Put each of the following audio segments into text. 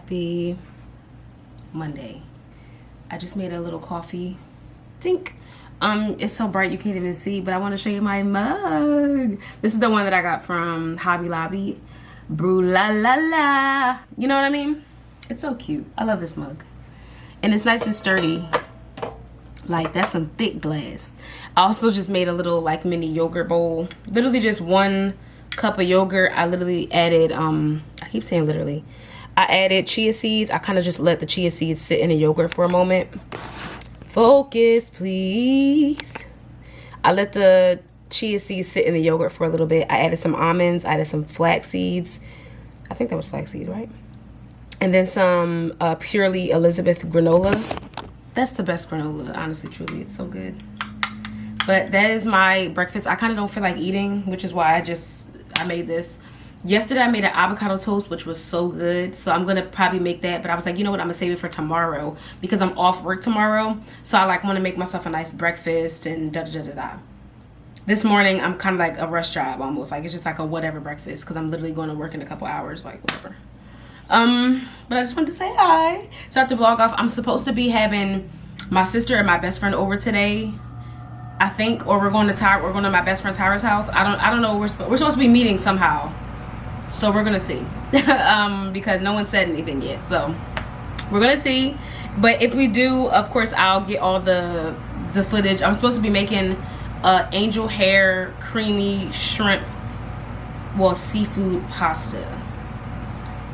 Happy Monday. I just made a little coffee. Tink. It's so bright you can't even see, but I want to show you my mug. This is the one that I got from Hobby Lobby. Brew la la la. You know what I mean? It's so cute. I love this mug. And it's nice and sturdy. Like, that's some thick glass. I also just made a little like mini yogurt bowl. Literally just 1 cup of yogurt. I literally added, I keep saying literally. I added chia seeds. I kind of just let the chia seeds sit in the yogurt for a moment. Focus, please. I let the chia seeds sit in the yogurt for a little bit. I added some almonds. I added some flax seeds. I think that was flax seeds, right? And then some Purely Elizabeth granola. That's the best granola, honestly, truly. It's so good. But that is my breakfast. I kind of don't feel like eating, which is why I made this. Yesterday I made an avocado toast, which was so good. So I'm gonna probably make that, but I was like, you know what, I'm gonna save it for tomorrow because I'm off work tomorrow. So I like want to make myself a nice breakfast and da da da da da. This morning I'm kind of like a rush job almost. Like it's just like a whatever breakfast because I'm literally going to work in a couple hours, like whatever. But I just wanted to say hi. Start the vlog off. I'm supposed to be having my sister and my best friend over today, I think, or we're going to my best friend Tyra's house. I don't know. We're supposed to be meeting somehow. So we're gonna see. Because no one said anything yet. So we're gonna see. But if we do, of course, I'll get all the footage. I'm supposed to be making angel hair creamy shrimp, seafood pasta.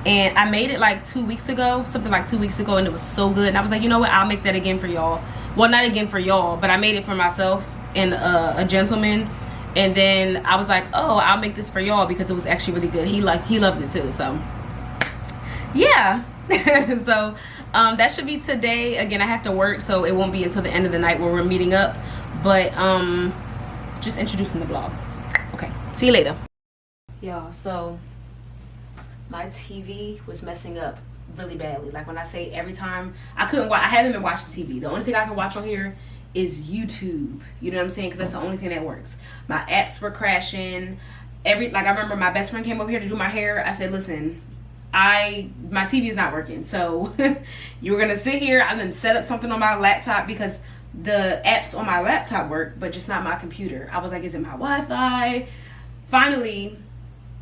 And I made it like 2 weeks ago, something like 2 weeks ago, and it was so good. And I was like, you know what, I'll make that again for y'all. Well, not again for y'all, but I made it for myself and a gentleman. And then I was like, oh, I'll make this for y'all because it was actually really good. He loved it too. So yeah. So that should be today. Again, I have to work, so it won't be until the end of the night where we're meeting up. But just introducing the vlog. Okay, see you later. Y'all, so my TV was messing up really badly. Like when I say every time, I haven't been watching TV. The only thing I can watch on here is YouTube. You know what I'm saying? Because that's the only thing that works. My apps were crashing. I remember my best friend came over here to do my hair. I said, listen, my TV is not working. So you're gonna sit here. I'm gonna set up something on my laptop because the apps on my laptop work, but just not my computer. I was like, is it my Wi-Fi? Finally,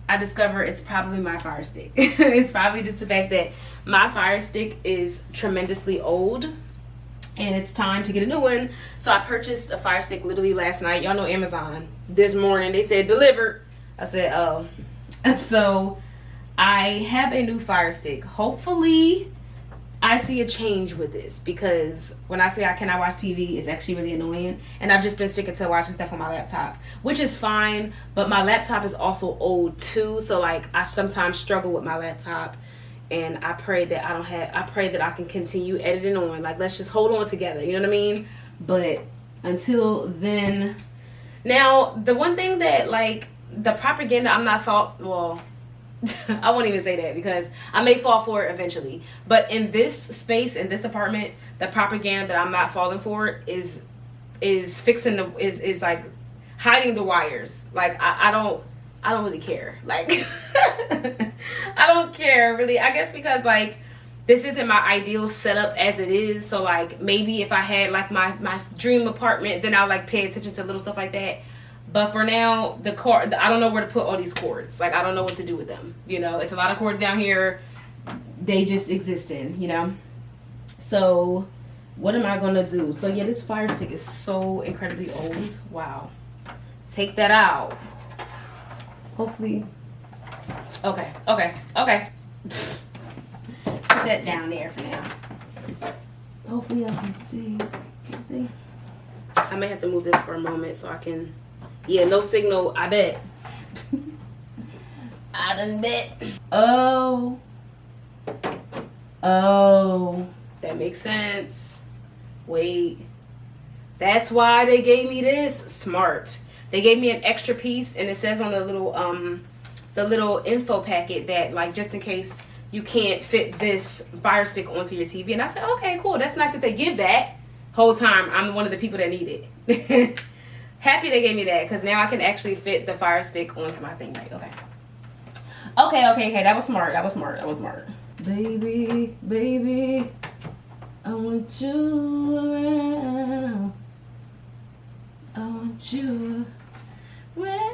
I discover it's probably my Fire Stick. It's probably just the fact that my Fire Stick is tremendously old and it's time to get a new one. So I purchased a Fire Stick literally last night. Y'all know Amazon. This morning they said delivered. I said, oh. So I have a new Fire Stick. Hopefully I see a change with this because when I say I cannot watch TV, it's actually really annoying. And I've just been sticking to watching stuff on my laptop, which is fine. But my laptop is also old too. So like I sometimes struggle with my laptop. And I pray that I can continue editing on. Like, let's just hold on together. You know what I mean? But until then, now the one thing that like the propaganda I won't even say that because I may fall for it eventually. But in this space, in this apartment, the propaganda that I'm not falling for is like hiding the wires. Like I don't really care. Like I don't care really. I guess because like this isn't my ideal setup as it is. So like maybe if I had like my dream apartment, then I'll like pay attention to little stuff like that. But for now, I don't know where to put all these cords. Like I don't know what to do with them. You know, it's a lot of cords down here. They just existing, you know. So what am I gonna do? So yeah, this Fire Stick is so incredibly old. Wow. Take that out. Hopefully. Okay. Put that down there for now. Hopefully I can see. Can you see? I may have to move this for a moment so I can. Yeah, no signal. I bet. I done bet. Oh, that makes sense. Wait. That's why they gave me this. Smart. They gave me an extra piece, and it says on the little info packet that like just in case you can't fit this Fire Stick onto your TV. And I said, okay, cool. That's nice that they give that. Whole time I'm one of the people that need it. Happy they gave me that because now I can actually fit the Fire Stick onto my thing. Right? Okay. That was smart. Baby, baby, I want you around. I want you around.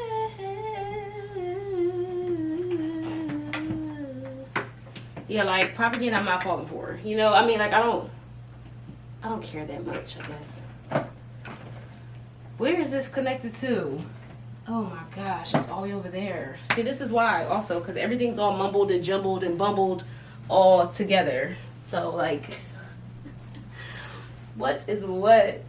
Yeah, like propaganda I'm not falling for. You know, I mean, like I don't care that much, I guess. Where is this connected to? Oh my gosh, it's all the way over there. See, this is why also, because everything's all mumbled and jumbled and bumbled all together. So like, what is what?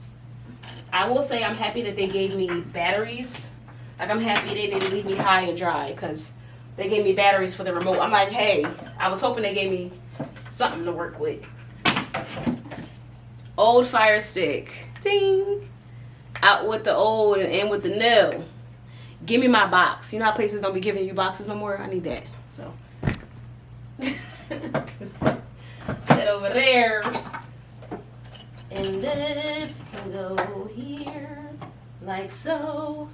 I will say I'm happy that they gave me batteries. Like I'm happy they didn't leave me high and dry, because they gave me batteries for the remote. I'm like, hey, I was hoping they gave me something to work with. Old Fire Stick. Ding. Out with the old and in with the new. Give me my box. You know how places don't be giving you boxes no more? I need that. So. Get over there. And this can go here. Like so.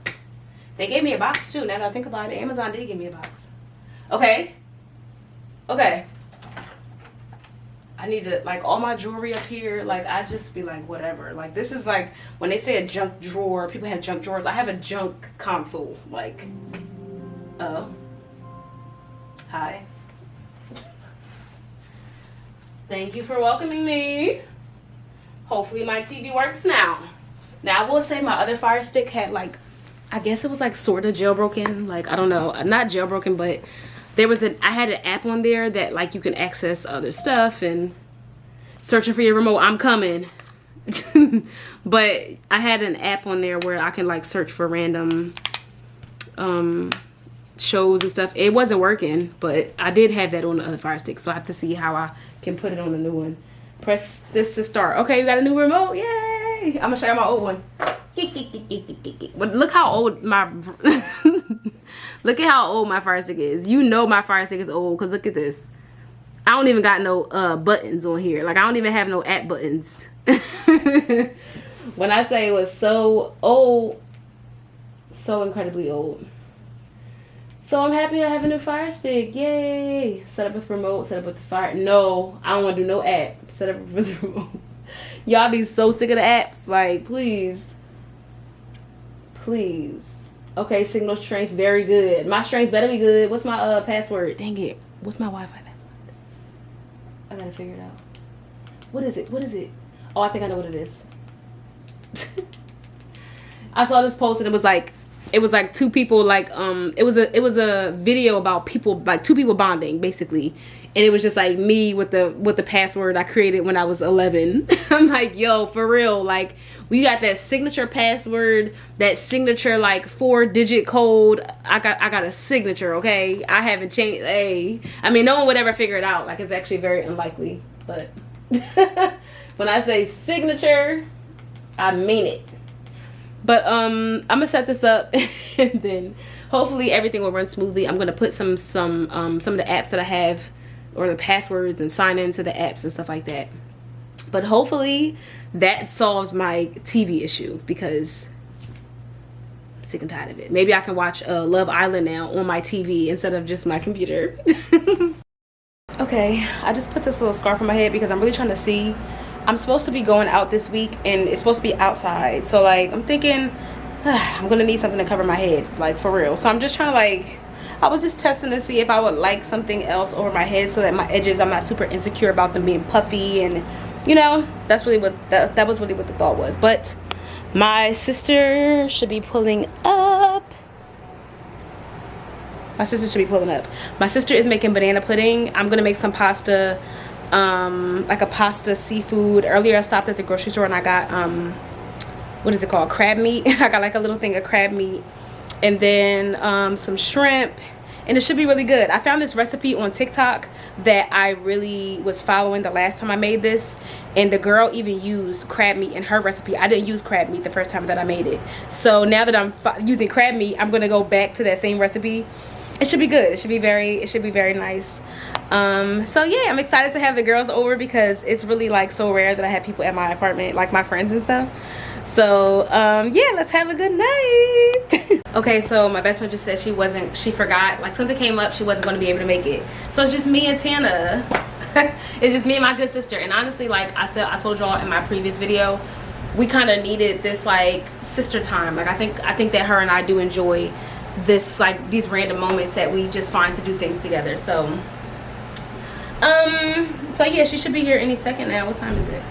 They gave me a box too. Now that I think about it, Amazon did give me a box. Okay. Okay. I need to, like, all my jewelry up here, like, I just be like, whatever. Like, this is like, when they say a junk drawer, people have junk drawers. I have a junk console. Like, oh. Hi. Thank you for welcoming me. Hopefully my TV works now. Now, I will say my other Fire Stick had, like, I guess it was, like, sort of jailbroken. Like, I don't know. Not jailbroken, but there was I had an app on there that like you can access other stuff and searching for your remote, I'm coming. But I had an app on there where I can like search for random shows and stuff. It wasn't working, but I did have that on the other Fire Stick, so I have to see how I can put it on the new one. Press this to start. Okay, you got a new remote. Yay! I'm gonna show you my old one. But look how old my look at how old my Fire Stick is. You know my Fire Stick is old, because look at this. I don't even got no buttons on here. Like I don't even have no app buttons. When I say it was so old, so incredibly old. So I'm happy I have a new Fire Stick. Yay! Set up with remote, set up with the fire. No, I don't want to do no app. Set up with the remote. Y'all be so sick of the apps. Like, please. Please. Okay, signal strength, very good. My strength better be good. What's my password? Dang it. What's my Wi-Fi password? I gotta figure it out. What is it? What is it? Oh, I think I know what it is. I saw this post and it was like two people like it was a video about people, like two people bonding basically, and it was just like me with the password I created when I was 11. I'm like, yo, for real, like we got that signature password, that signature like 4-digit code. I got a signature, okay? I haven't changed. Hey, I mean, no one would ever figure it out. Like it's actually very unlikely, but when I say signature, I mean it. But I'm gonna set this up and then hopefully everything will run smoothly. I'm gonna put some of the apps that I have, or the passwords, and sign into the apps and stuff like that. But hopefully that solves my TV issue, because I'm sick and tired of it. Maybe I can watch Love Island now on my TV instead of just my computer. Okay, I just put this little scarf on my head because I'm really trying to see. I'm supposed to be going out this week and it's supposed to be outside, so like I'm thinking I'm gonna need something to cover my head, like for real. So I'm just trying to like, I was just testing to see if I would like something else over my head so that my edges, I'm not super insecure about them being puffy, and you know, that's really what that was really what the thought was. But my sister should be pulling up. My sister should be pulling up. My sister is making banana pudding. I'm gonna make some pasta, like a pasta seafood. Earlier I stopped at the grocery store and I got what is it called, crab meat. I got like a little thing of crab meat, and then some shrimp, and it should be really good. I found this recipe on TikTok that I really was following the last time I made this, and the girl even used crab meat in her recipe. I didn't use crab meat the first time that I made it, so now that I'm using crab meat, I'm gonna go back to that same recipe. It should be good. It should be very nice. So yeah, I'm excited to have the girls over because it's really like so rare that I have people at my apartment, like my friends and stuff. So yeah, let's have a good night. Okay, so my best friend just said she forgot, like something came up, she wasn't going to be able to make it, so it's just me and Tana. It's just me and my good sister. And honestly, like I said, I told y'all in my previous video, we kind of needed this like sister time. Like I think that her and I do enjoy this, like these random moments that we just find to do things together. So yeah, she should be here any second now. What time is it?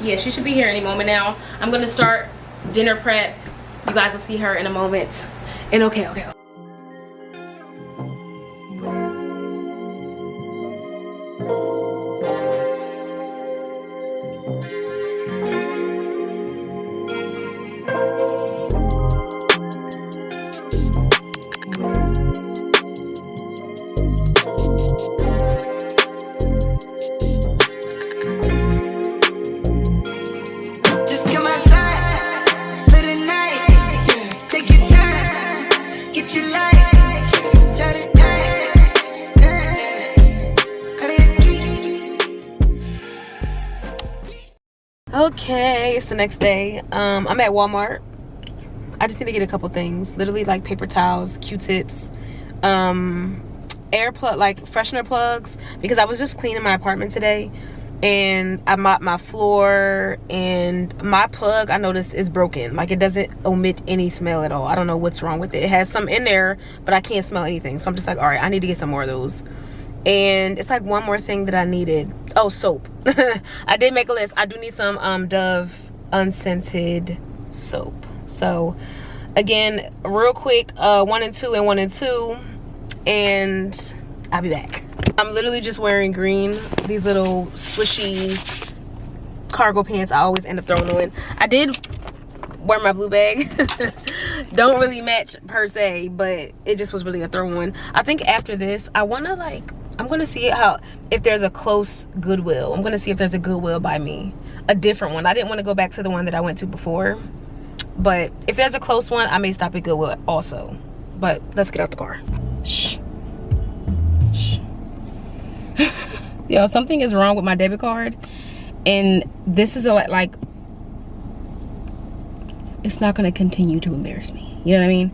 Yeah, she should be here any moment now. I'm gonna start dinner prep. You guys will see her in a moment. And okay. Okay, it's the next day. I'm at Walmart. I just need to get a couple things, literally like paper towels, Q-tips, air plug, like freshener plugs, because I was just cleaning my apartment today and I mopped my floor, and my plug, I noticed, is broken. Like it doesn't omit any smell at all. I don't know what's wrong with it. It has some in there, but I can't smell anything. So I'm just like, all right, I need to get some more of those. And it's like one more thing that I needed. Oh, soap. I did make a list. I do need some Dove unscented soap. So again, real quick, 1 and 2 and 1 and 2, and I'll be back. I'm literally just wearing green, these little swishy cargo pants I always end up throwing on. I did wear my blue bag. Don't really match per se, but it just was really a throw on. I think after this, I want to like, I'm going to see if there's a close Goodwill. I'm going to see if there's a Goodwill by me. A different one. I didn't want to go back to the one that I went to before. But if there's a close one, I may stop at Goodwill also. But let's get out the car. Shh. Shh. Yo, something is wrong with my debit card. And this is like, it's not going to continue to embarrass me. You know what I mean?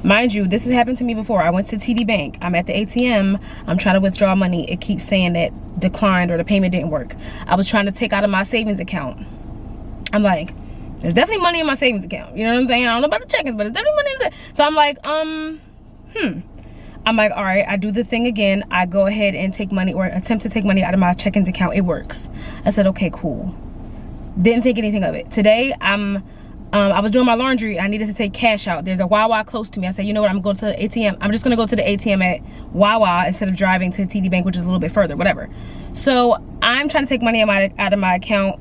Mind you, this has happened to me before. I went to TD Bank. I'm at the ATM. I'm trying to withdraw money. It keeps saying that declined or the payment didn't work. I was trying to take out of my savings account. I'm like, there's definitely money in my savings account. You know what I'm saying? I don't know about the check-ins, but there's definitely money in there. So I'm like, I'm like, all right, I do the thing again. I go ahead and take money or attempt to take money out of my check-ins account. It works. I said, okay, cool. Didn't think anything of it. Today, I was doing my laundry. I needed to take cash out. There's a Wawa close to me. I said, you know what? I'm going to the ATM. I'm just going to go to the ATM at Wawa instead of driving to TD Bank, which is a little bit further, whatever. So I'm trying to take money out of my account.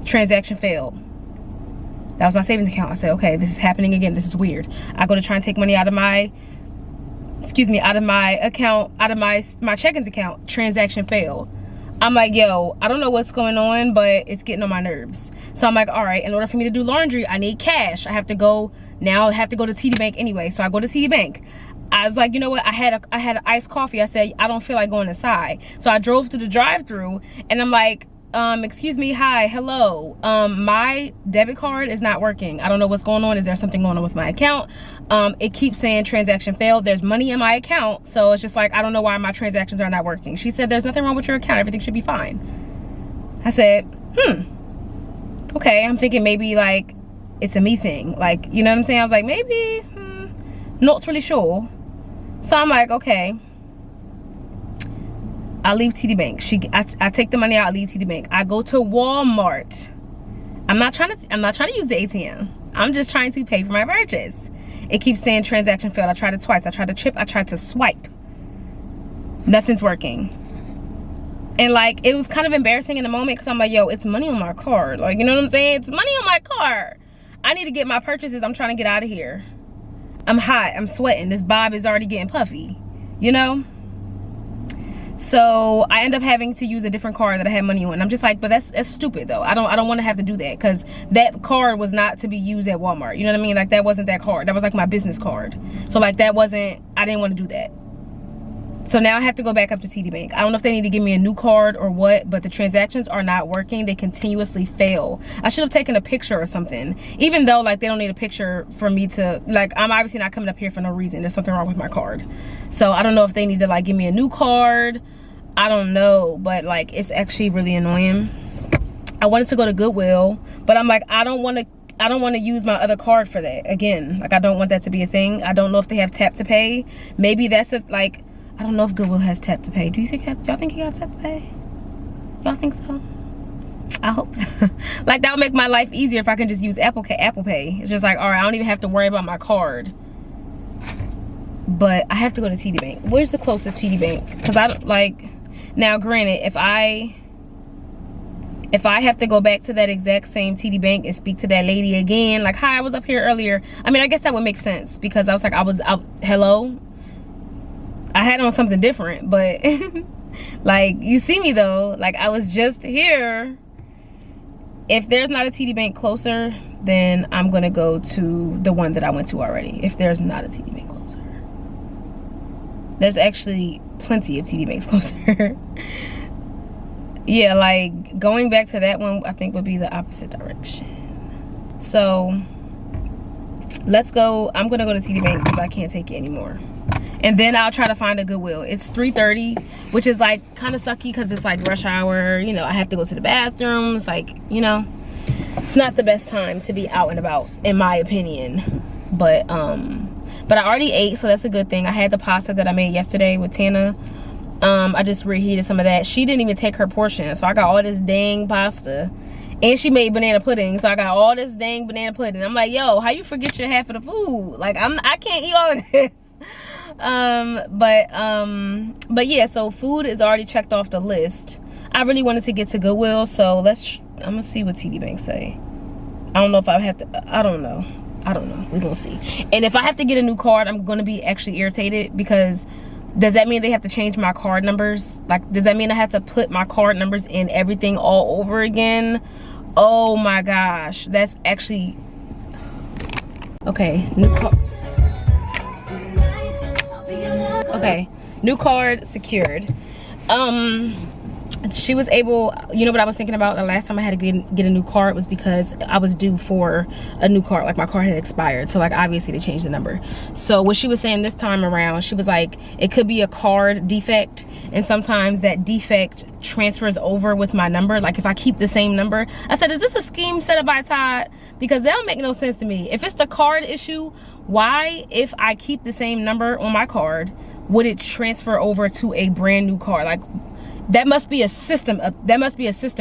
Transaction failed. That was my savings account. I said, okay, this is happening again. This is weird. I go to try and take money out of my, out of my account, out of my check-ins account. Transaction failed. I'm like, yo, I don't know what's going on, but it's getting on my nerves. So I'm like, all right, in order for me to do laundry, I need cash. I have to go to TD Bank anyway. So I go to TD Bank. I was like, you know what? I had an iced coffee. I said, I don't feel like going inside. So I drove through the drive-thru and I'm like, excuse me, hi, hello. My debit card is not working. I don't know what's going on. Is there something going on with my account? It keeps saying transaction failed. There's money in my account. So it's just like, I don't know why my transactions are not working. She said, there's nothing wrong with your account. Everything should be fine. I said, okay. I'm thinking maybe like it's a me thing. Like, you know what I'm saying? I was like, maybe, not really sure. So I'm like, okay. I leave TD Bank. I take the money out, I leave TD Bank. I go to Walmart. I'm not trying to use the ATM. I'm just trying to pay for my purchase. It keeps saying transaction failed. I tried it twice. I tried to chip, I tried to swipe. Nothing's working. And like, it was kind of embarrassing in the moment because I'm like, yo, it's money on my card. Like, you know what I'm saying? It's money on my card. I need to get my purchases. I'm trying to get out of here. I'm hot, I'm sweating. This bob is already getting puffy, you know? So I end up having to use a different card that I had money on. I'm just like, but that's stupid though. I don't want to have to do that because that card was not to be used at Walmart. You know what I mean? Like that wasn't that card. That was like my business card. So like I didn't want to do that. So now I have to go back up to TD Bank. I don't know if they need to give me a new card or what, but the transactions are not working. They continuously fail. I should have taken a picture or something. Even though like they don't need a picture for me to, like, I'm obviously not coming up here for no reason. There's something wrong with my card. So I don't know if they need to like give me a new card. I don't know, but like it's actually really annoying. I wanted to go to Goodwill, but I'm like, I don't want to use my other card for that again. Like I don't want that to be a thing. I don't know if they have tap to pay. Maybe that's a, like, I don't know if Goodwill has tap to pay. Do you think, y'all think he got tap to pay? Y'all think so? I hope so. Like that would make my life easier if I can just use Apple Pay. It's just like, all right, I don't even have to worry about my card. But I have to go to TD Bank. Where's the closest TD Bank? Because I like, now granted, if I have to go back to that exact same TD Bank and speak to that lady again, like, hi, I was up here earlier. I mean, I guess that would make sense because I was like, I was out, hello? I had on something different, but like, you see me though, like I was just here. If there's not a TD Bank closer, then I'm gonna go to the one that I went to already. If there's not a TD Bank closer. There's actually plenty of TD Banks closer. Yeah, like going back to that one, I think would be the opposite direction. So let's go. I'm gonna go to TD Bank because I can't take it anymore. And then I'll try to find a Goodwill. It's 3:30, which is like kind of sucky because it's like rush hour. You know, I have to go to the bathrooms. Like, you know, not the best time to be out and about, in my opinion. But I already ate, so that's a good thing. I had the pasta that I made yesterday with Tana. I just reheated some of that. She didn't even take her portion, so I got all this dang pasta. And she made banana pudding, so I got all this dang banana pudding. I'm like, yo, how you forget your half of the food? Like, I can't eat all of this. But yeah, so food is already checked off the list. I really wanted to get to Goodwill, so I'm gonna see what TD Bank say. I don't know if I have to, I don't know, we're gonna see. And if I have to get a new card, I'm gonna be actually irritated, because does that mean they have to change my card numbers? Like, does that mean I have to put my card numbers in everything all over again? Oh my gosh, that's actually, okay, new card. Okay, new card secured. She was able, you know what I was thinking about the last time I had to get a new card was because I was due for a new card. Like, my card had expired, so like obviously they changed the number. So what she was saying this time around, she was like, it could be a card defect, and sometimes that defect transfers over with my number. Like, if I keep the same number. I said, is this a scheme set up by Todd? Because that don't make no sense to me. If it's the card issue, why, if I keep the same number on my card, would it transfer over to a brand new card? Like, that must be a system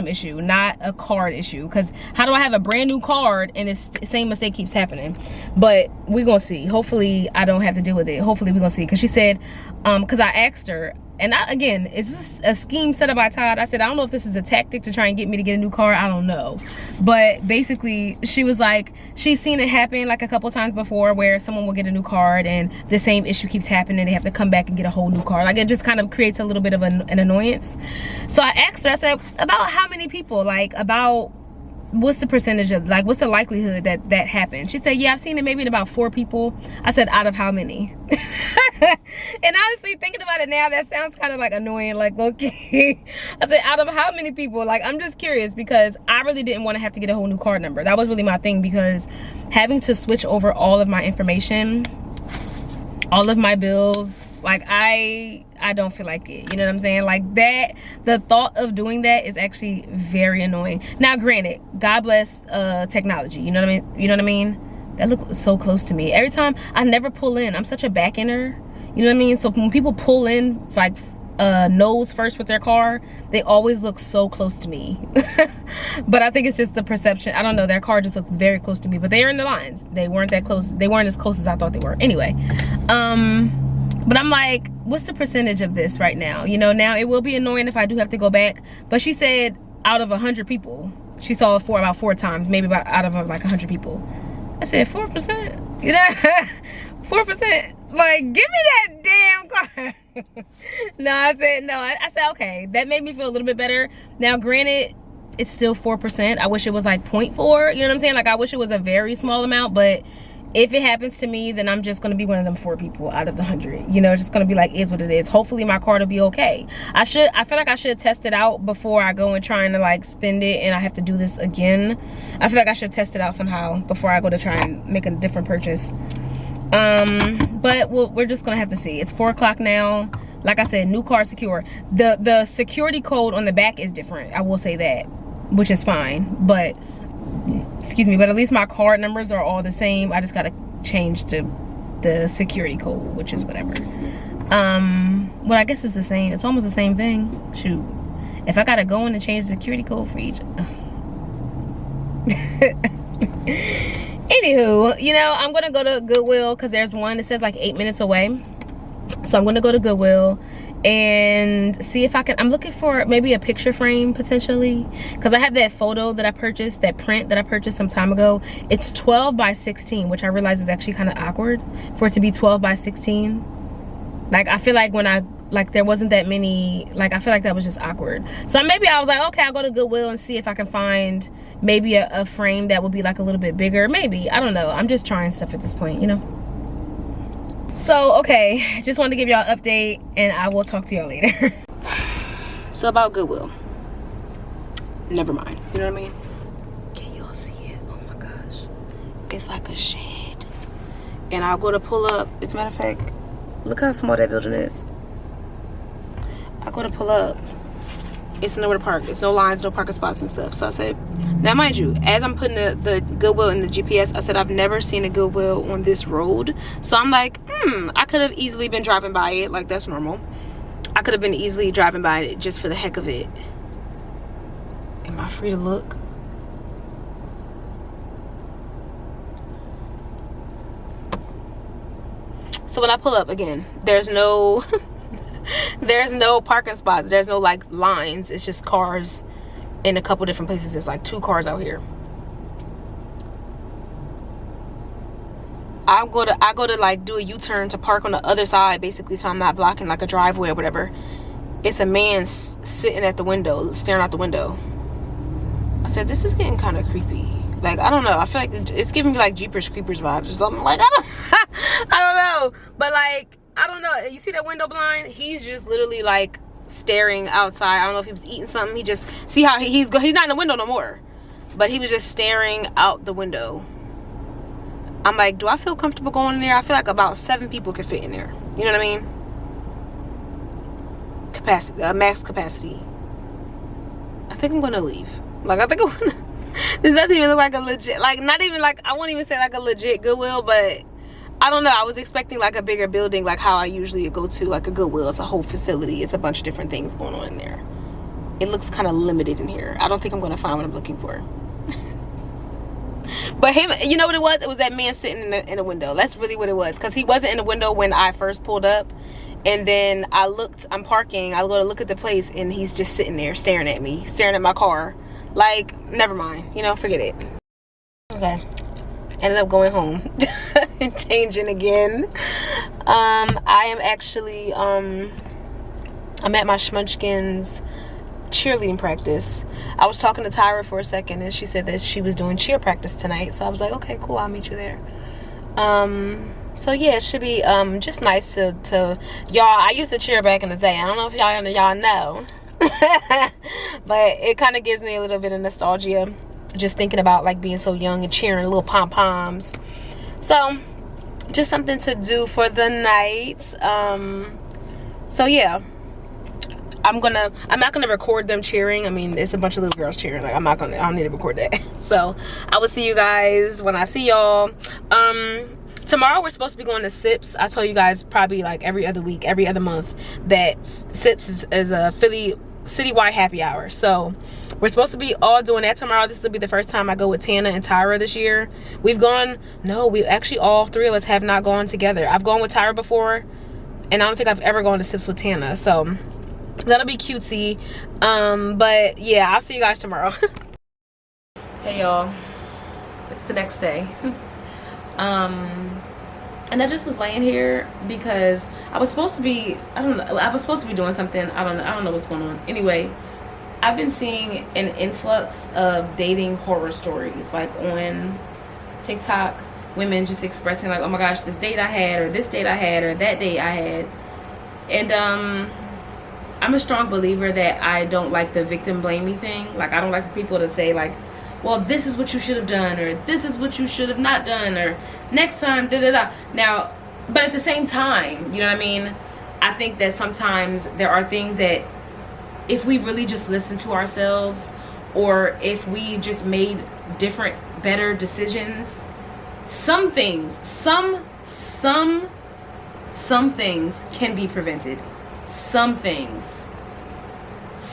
issue, not a card issue. Because how do I have a brand new card and it's the same mistake keeps happening? But we're gonna see. Hopefully I don't have to deal with it. Hopefully we're gonna see. Because she said, because I asked her, and again, is this a scheme set up by Todd? I said, I don't know if this is a tactic to try and get me to get a new car. I don't know. But basically, she was like, she's seen it happen like a couple times before, where someone will get a new card and the same issue keeps happening. They have to come back and get a whole new card. Like, it just kind of creates a little bit of an annoyance. So I asked her, I said, about how many people? Like, about what's the percentage of, like, what's the likelihood that that happened? She said, yeah, I've seen it maybe in about 4 people. I said, out of how many? And honestly, thinking about it now, that sounds kind of like annoying. Like, okay. I said, out of how many people? Like, I'm just curious, because I really didn't want to have to get a whole new card number. That was really my thing, because having to switch over all of my information, all of my bills, like, I don't feel like it. You know what I'm saying? Like, that, the thought of doing that is actually very annoying. Now, granted, God bless technology. You know what I mean? You know what I mean? That looks so close to me. Every time, I never pull in. I'm such a back ender. You know what I mean? So when people pull in, like, nose first with their car, they always look so close to me. But I think it's just the perception. I don't know, their car just looked very close to me, but they are in the lines. They weren't that close. They weren't as close as I thought they were. Anyway, but I'm like, what's the percentage of this right now? You know, now it will be annoying if I do have to go back. But she said out of 100 people, she saw it about 4 times, maybe about out of like 100 people. I said 4%. You know, 4%. Like, give me that damn car. No, I said no. I said, okay, that made me feel a little bit better. Now, granted, it's still 4%. I wish it was like 0.4. You know what I'm saying? Like, I wish it was a very small amount, but if it happens to me, then I'm just gonna be one of them 4 people out of the 100. You know, it's just gonna be like, is what it is. Hopefully my card will be okay. I feel like I should test it out before I go and trying to like spend it and I have to do this again. I feel like I should test it out somehow before I go to try and make a different purchase. But we're just gonna have to see. It's 4 o'clock now. Like I said, new car secure. The security code on the back is different, I will say that, which is fine. But excuse me, but at least my card numbers are all the same. I just gotta change the security code, which is whatever. Well, I guess it's the same. It's almost the same thing. Shoot, if I gotta go in and change the security code for each. Anywho, you know, I'm gonna go to Goodwill because there's one that says like 8 minutes away. So I'm gonna go to Goodwill and see if I can. I'm looking for maybe a picture frame potentially, because I have that photo that I purchased, that print that I purchased some time ago. It's 12 by 16, which I realize is actually kind of awkward for it to be 12 by 16. Like, I feel like when there wasn't that many, like, I feel like that was just awkward. So maybe I was like, okay, I'll go to Goodwill and see if I can find maybe a frame that would be like a little bit bigger. Maybe, I don't know. I'm just trying stuff at this point, you know? So, okay, just wanted to give y'all an update and I will talk to y'all later. So about Goodwill. Never mind, you know what I mean? Can y'all see it? Oh my gosh. It's like a shed. And I'll go to pull up, as a matter of fact, look how small that building is. I go to pull up. It's nowhere to park. It's no lines, no parking spots and stuff. So I said, now mind you, as I'm putting the Goodwill in the GPS, I said I've never seen a Goodwill on this road. So I'm like, I could have easily been driving by it. Like, that's normal. I could have been easily driving by it just for the heck of it. Am I free to look? So when I pull up again, there's no there's no parking spots, there's no like lines. It's just cars in a couple different places. There's like 2 cars out here. I go to like do a U-turn to park on the other side, basically, so I'm not blocking like a driveway or whatever. It's a man sitting at the window, staring out the window. I said, this is getting kind of creepy. Like, I don't know, I feel like it's giving me like Jeepers Creepers vibes or something. Like, I don't know, but like, I don't know. You see that window blind? He's just literally like staring outside. I don't know if he was eating something. He just, see how he's not in the window no more, but he was just staring out the window. I'm like, do I feel comfortable going in there? I feel like about 7 people could fit in there. You know what I mean? Capacity, max capacity. I think I'm gonna leave. Like, I think I'm gonna, this doesn't even look like a legit, like, not even like, I won't even say like a legit Goodwill, but I don't know. I was expecting like a bigger building, like how I usually go to like a Goodwill. It's a whole facility. It's a bunch of different things going on in there. It looks kind of limited in here. I don't think I'm gonna find what I'm looking for. But him, you know what it was? It was that man sitting in the window. That's really what it was. Because he wasn't in the window when I first pulled up. And then I'm parking. I go to look at the place and he's just sitting there staring at me, staring at my car. Like, never mind. You know, forget it. Okay. Ended up going home and changing again. I am actually, I'm at my Schmunchkins cheerleading practice. I was talking to Tyra for a second and she said that she was doing cheer practice tonight. So I was like, okay, cool, I'll meet you there. So yeah, it should be just nice to y'all. I used to cheer back in the day. I don't know if y'all know. But it kind of gives me a little bit of nostalgia just thinking about like being so young and cheering little pom-poms. So just something to do for the night. So yeah, I'm not gonna record them cheering. I mean, it's a bunch of little girls cheering. Like, I don't need to record that. So I will see you guys when I see y'all. Tomorrow we're supposed to be going to Sips. I told you guys probably like every other week, every other month, that Sips is a Philly citywide happy hour. So we're supposed to be all doing that tomorrow. This will be the first time I go with Tana and Tyra this year. We actually, all 3 of us have not gone together. I've gone with Tyra before, and I don't think I've ever gone to Sips with Tana. So that'll be cutesy. But yeah, I'll see you guys tomorrow. Hey y'all, it's the next day. And I just was laying here because I was supposed to be, I was supposed to be doing something. I don't know what's going on. Anyway, I've been seeing an influx of dating horror stories, like on TikTok, women just expressing like, oh my gosh, this date I had, or this date I had, or that date I had. And I'm a strong believer that I don't like the victim blaming thing. Like, I don't like for people to say like, well, this is what you should have done, or this is what you should have not done, or next time, da da da. Now, but at the same time, you know what I mean? I think that sometimes there are things that if we really just listen to ourselves, or if we just made different, better decisions, some things, some things can be prevented. Some things.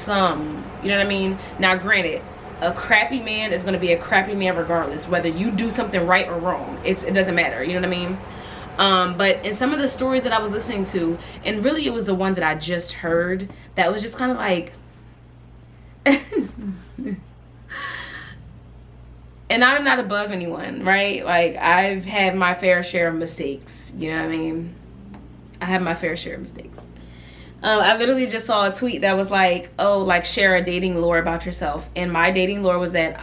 You know what I mean? Now, granted, a crappy man is going to be a crappy man regardless, whether you do something right or wrong. It doesn't matter. You know what I mean? But in some of the stories that I was listening to, and really it was the one that I just heard, that was just kind of like, and I'm not above anyone, right? Like, I've had my fair share of mistakes. You know what I mean? I have my fair share of mistakes. I literally just saw a tweet that was like, oh, like, share a dating lore about yourself. And my dating lore was that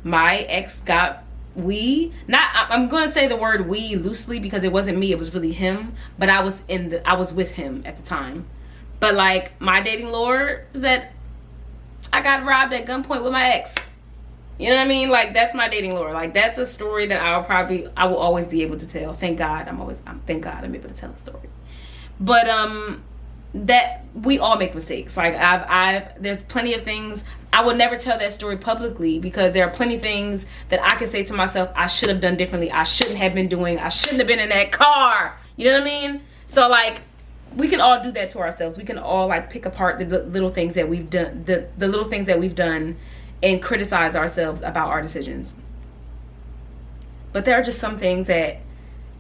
my ex got I'm going to say the word we loosely because it wasn't me, it was really him. But I was with him at the time. But like, my dating lore is that I got robbed at gunpoint with my ex. You know what I mean? Like, that's my dating lore. Like, that's a story that I will always be able to tell. Thank God thank God I'm able to tell a story. But that we all make mistakes. Like, there's plenty of things I would never tell that story publicly, because there are plenty of things that I can say to myself I should have done differently. I shouldn't have been doing. I shouldn't have been in that car. You know what I mean? So like, we can all do that to ourselves. We can all like pick apart the little things that we've done, the little things that we've done, and criticize ourselves about our decisions. But there are just some things that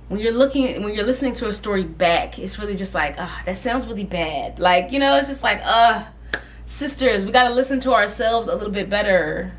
when you're listening to a story back, it's really just like, that sounds really bad. Like, you know, it's just like, sisters, we got to listen to ourselves a little bit better.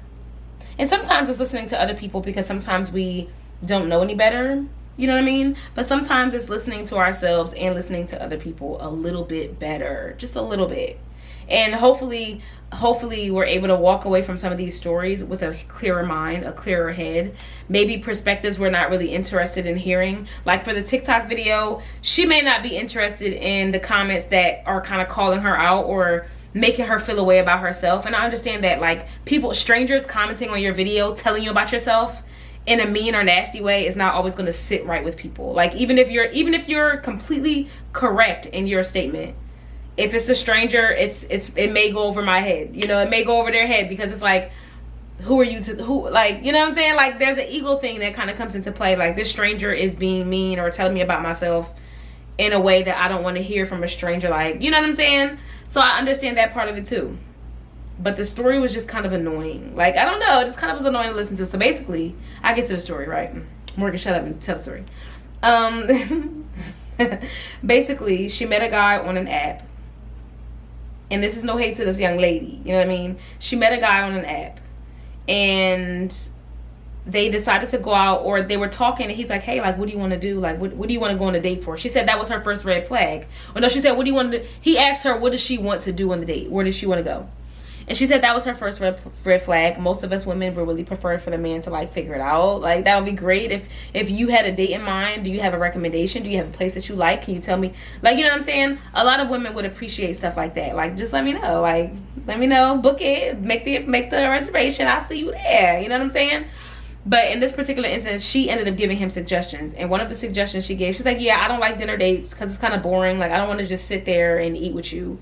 And sometimes it's listening to other people, because sometimes we don't know any better. You know what I mean? But sometimes it's listening to ourselves and listening to other people a little bit better. Just a little bit. And hopefully we're able to walk away from some of these stories with a clearer mind, a clearer head, maybe perspectives we're not really interested in hearing. Like for the TikTok video, she may not be interested in the comments that are kind of calling her out or making her feel a way about herself. And I understand that, like, strangers commenting on your video, telling you about yourself in a mean or nasty way is not always going to sit right with people. Like, even if you're completely correct in your statement, if it's a stranger, it may go over my head. You know, it may go over their head, because it's like, who are you like, you know what I'm saying? Like, there's an ego thing that kind of comes into play. Like, this stranger is being mean or telling me about myself in a way that I don't want to hear from a stranger. Like, you know what I'm saying? So I understand that part of it too. But the story was just kind of annoying. Like, I don't know, it just kind of was annoying to listen to. So basically, I get to the story, right? Morgan, shut up and tell the story. Basically, she met a guy on an app. And this is no hate to this young lady. You know what I mean? She met a guy on an app. And they decided to go out, or they were talking, and he's like, hey, like, what do you want to do? Like, what do you want to go on a date for? She said that was her first red flag. Or no, she said, what do you want to do? He asked her, what does she want to do on the date? Where does she want to go? And she said that was her first red flag. Most of us women would really prefer for the man to, like, figure it out. Like, that would be great. If you had a date in mind, do you have a recommendation? Do you have a place that you like? Can you tell me? Like, you know what I'm saying? A lot of women would appreciate stuff like that. Like, just let me know. Like, let me know. Book it. Make the reservation. I'll see you there. You know what I'm saying? But in this particular instance, she ended up giving him suggestions. And one of the suggestions she gave, she's like, yeah, I don't like dinner dates because it's kind of boring. Like, I don't want to just sit there and eat with you.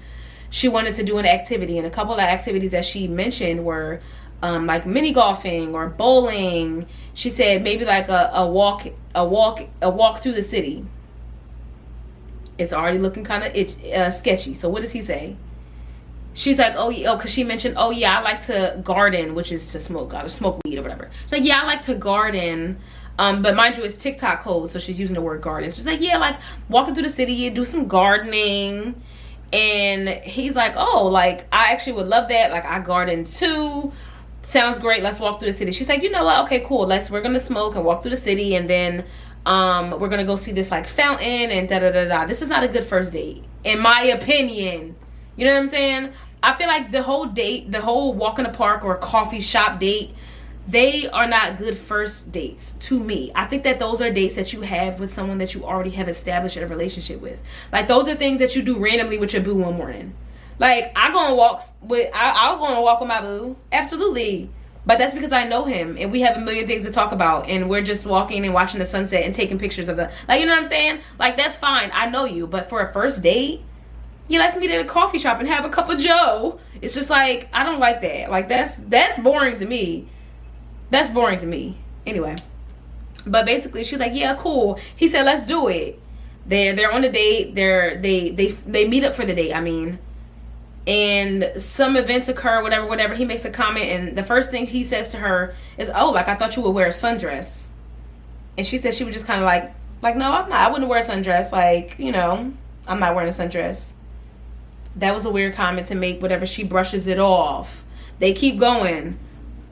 She wanted to do an activity. And a couple of activities that she mentioned were like mini golfing or bowling. She said maybe like a walk through the city. It's already looking kind of sketchy. So what does he say? She's like, because she mentioned, I like to garden, which is to smoke weed or whatever. She's like, yeah, I like to garden. But mind you, it's TikTok code, so she's using the word garden. She's like, yeah, like walking through the city, do some gardening. And he's like, like, I actually would love that. Like, I garden too. Sounds great. Let's walk through the city. She's like, you know what? Okay, cool. We're going to smoke and walk through the city. And then we're going to go see this like fountain and da-da-da-da. This is not a good first date, in my opinion. You know what I'm saying? I feel like the whole date, the whole walk in the park or coffee shop date, they are not good first dates to me. I think that those are dates that you have with someone that you already have established a relationship with. Like, those are things that you do randomly with your boo one morning. Like, I'll go on walks with my boo. Absolutely. But that's because I know him and we have a million things to talk about and we're just walking and watching the sunset and taking pictures of the, like, you know what I'm saying? Like, that's fine. I know you. But for a first date, you let's meet at a coffee shop and have a cup of Joe. It's just like, I don't like that. Like, that's boring to me. That's boring to me. Anyway. But basically, she's like, yeah, cool. He said, let's do it. They're on a date. They meet up for the date, I mean. And some events occur, whatever. He makes a comment, and the first thing he says to her is, oh, like, I thought you would wear a sundress. And she said she was just kind of like, no, I'm not. I wouldn't wear a sundress. Like, you know, I'm not wearing a sundress. That was a weird comment to make, whatever. She brushes it off. They keep going.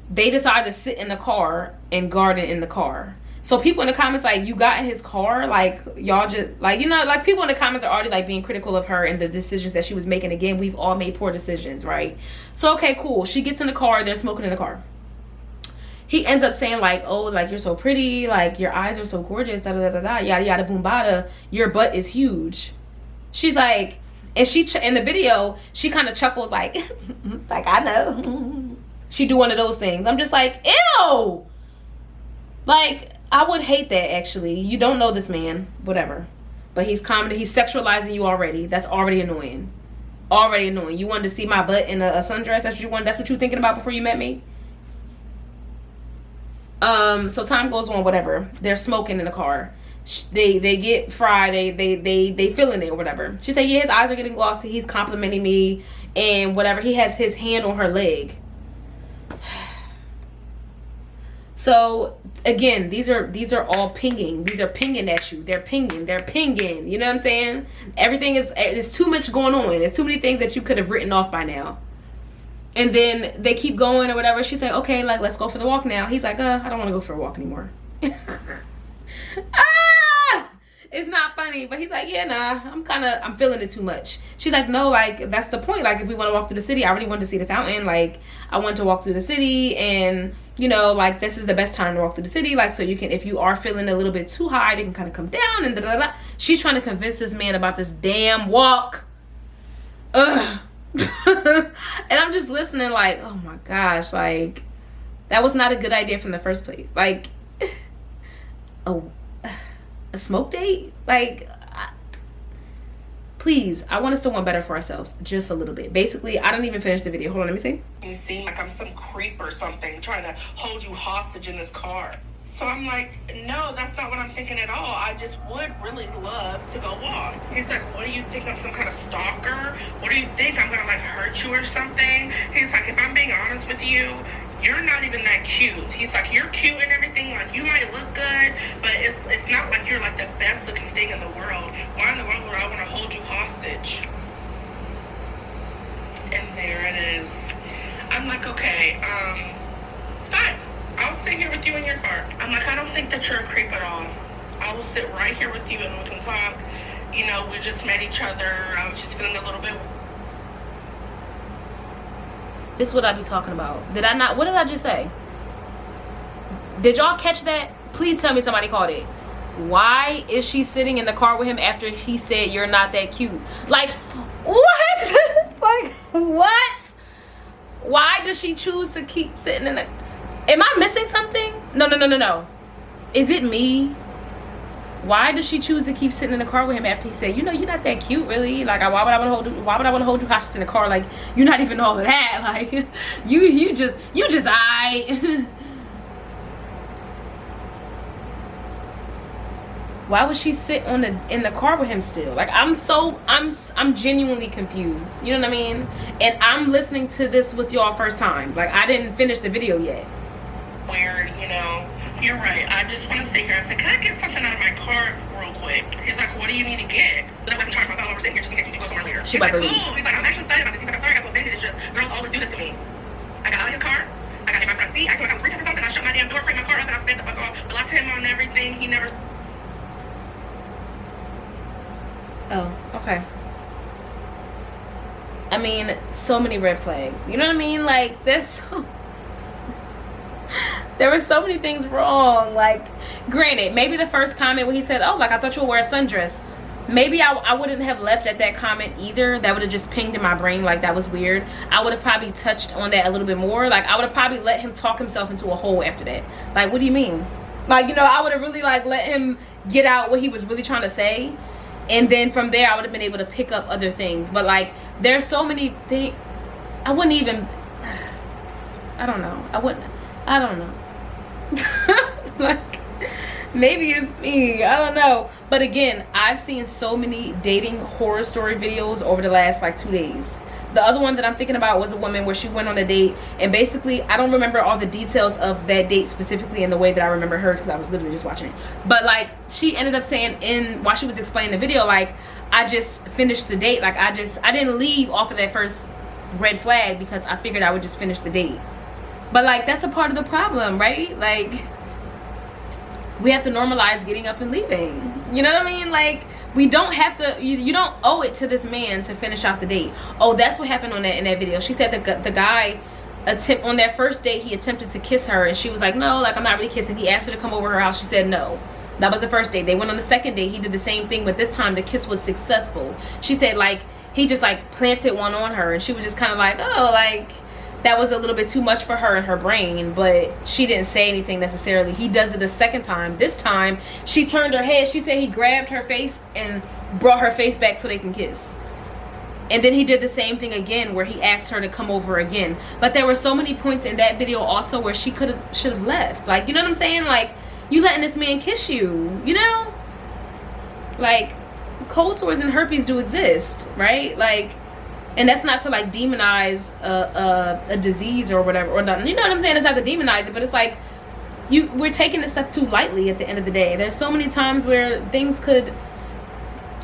They decide to sit in the car and garden in the car. So people in the comments, like, you got in his car, like, y'all just, like, you know, like, people in the comments are already, like, being critical of her and the decisions that she was making. Again, we've all made poor decisions, right? So, okay, cool. She gets in the car. They're smoking in the car. He ends up saying, like, oh, like, you're so pretty. Like, your eyes are so gorgeous. Da-da-da-da-da. Yada, yada, boom, bada. Your butt is huge. She's like, and she, in the video, she kind of chuckles, like, like, I know. She do one of those things. I'm just like, ew. Like, I would hate that, actually. You don't know this man. Whatever. But he's commenting. He's sexualizing you already. That's already annoying. Already annoying. You wanted to see my butt in a sundress? That's what you wanted? That's what you were thinking about before you met me? So time goes on, whatever. They're smoking in the car. They get fried. They feeling it or whatever. She said, yeah, his eyes are getting glossy. He's complimenting me and whatever. He has his hand on her leg. So again, these are all pinging. These are pinging at you. They're pinging. You know what I'm saying? Everything is, there's too much going on. There's too many things that you could have written off by now. And then they keep going or whatever. She's like, okay, like, let's go for the walk now. He's like, I don't want to go for a walk anymore. It's not funny, but he's like, yeah, nah, I'm feeling it too much. She's like, no, like, that's the point. Like, if we want to walk through the city, I really wanted to see the fountain. Like, I want to walk through the city, and, you know, like, this is the best time to walk through the city. Like, so you can, if you are feeling a little bit too high, they can kind of come down and da-da-da. She's trying to convince this man about this damn walk. Ugh. And I'm just listening like, oh my gosh, like, that was not a good idea from the first place. Like, a smoke date? Like, please, I want us to want better for ourselves just a little bit. Basically, I didn't even finish the video. Hold on, let me see. You seem like I'm some creep or something trying to hold you hostage in this car. So I'm like, no, that's not what I'm thinking at all. I just would really love to go walk. He's like, what do you think? I'm some kind of stalker? What do you think? I'm gonna like hurt you or something? He's like, if I'm being honest with you, you're not even that cute. He's like, you're cute and everything. Like, you might look good, but it's not like you're like the best looking thing in the world. Why in the world would I want to hold you hostage? And there it is. I'm like, okay, fine. I'll sit here with you in your car. I'm like, I don't think that you're a creep at all. I will sit right here with you and we can talk. You know, we just met each other. I was just feeling a little bit. This is what I be talking about. Did I not? What did I just say? Did y'all catch that? Please tell me somebody caught it. Why is she sitting in the car with him after he said you're not that cute? Like, what? Like, what? Why does she choose to keep sitting in the... Am I missing something? No. Is it me? Why does she choose to keep sitting in the car with him after he said, you know, you're not that cute, really? Like, why would I want to hold you hostage in the car? Like, you're not even all of that. Like, you just I. Why would she sit in the car with him still? Like, I'm genuinely confused. You know what I mean? And I'm listening to this with y'all first time. Like, I didn't finish the video yet. Weird, you know. You're right. I just want to sit here. I said, can I get something out of my car real quick? He's like, what do you need to get? So that I can charge my phone over sitting here just in case we can go somewhere later. She's like, cool. He's like, I'm actually excited about this. He's like, I'm sorry I got so offended. It's just, girls always do this to me. I got out of his car. I got in my front seat. I felt like I was reaching for something. I shut my damn door, framed my car up, and I sped the fuck off. Blocked him on everything. He never... Oh, okay. I mean, so many red flags. You know what I mean? Like, there were so many things wrong. Like, granted, maybe the first comment when he said, oh, like, I thought you would wear a sundress. maybe I wouldn't have left at that comment either. That would have just pinged in my brain like that was weird. I would have probably touched on that a little bit more. Like, I would have probably let him talk himself into a hole after that. Like, what do you mean? Like, you know, I would have really like let him get out what he was really trying to say, and then from there I would have been able to pick up other things. But like, there's so many things I wouldn't even, I don't know, I don't know. Like, maybe it's me, I don't know. But again, I've seen so many dating horror story videos over the last like 2 days. The other one that I'm thinking about was a woman where she went on a date, and basically, I don't remember all the details of that date specifically in the way that I remember hers, because I was literally just watching it. But like, she ended up saying while she was explaining the video, like, I just finished the date. Like, I didn't leave off of that first red flag because I figured I would just finish the date. But like, that's a part of the problem, right? Like, we have to normalize getting up and leaving. You know what I mean? Like, we don't have to, you don't owe it to this man to finish out the date. Oh, that's what happened in that video. She said that the guy on their first date, he attempted to kiss her, and she was like, no, like, I'm not really kissing. He asked her to come over her house. She said no. That was the first date. They went on the second date. He did the same thing, but this time the kiss was successful. She said like he just like planted one on her, and she was just kind of like, oh, like, that was a little bit too much for her in her brain, but she didn't say anything necessarily. He does it a second time. This time, she turned her head. She said he grabbed her face and brought her face back so they can kiss. And then he did the same thing again where he asked her to come over again. But there were so many points in that video also where she should have left. Like, you know what I'm saying? Like, you letting this man kiss you, you know? Like, cold sores and herpes do exist, right? Like, and that's not to like demonize a disease or whatever, or nothing. You know what I'm saying? It's not to demonize it, but it's like we're taking this stuff too lightly at the end of the day. There's so many times where things could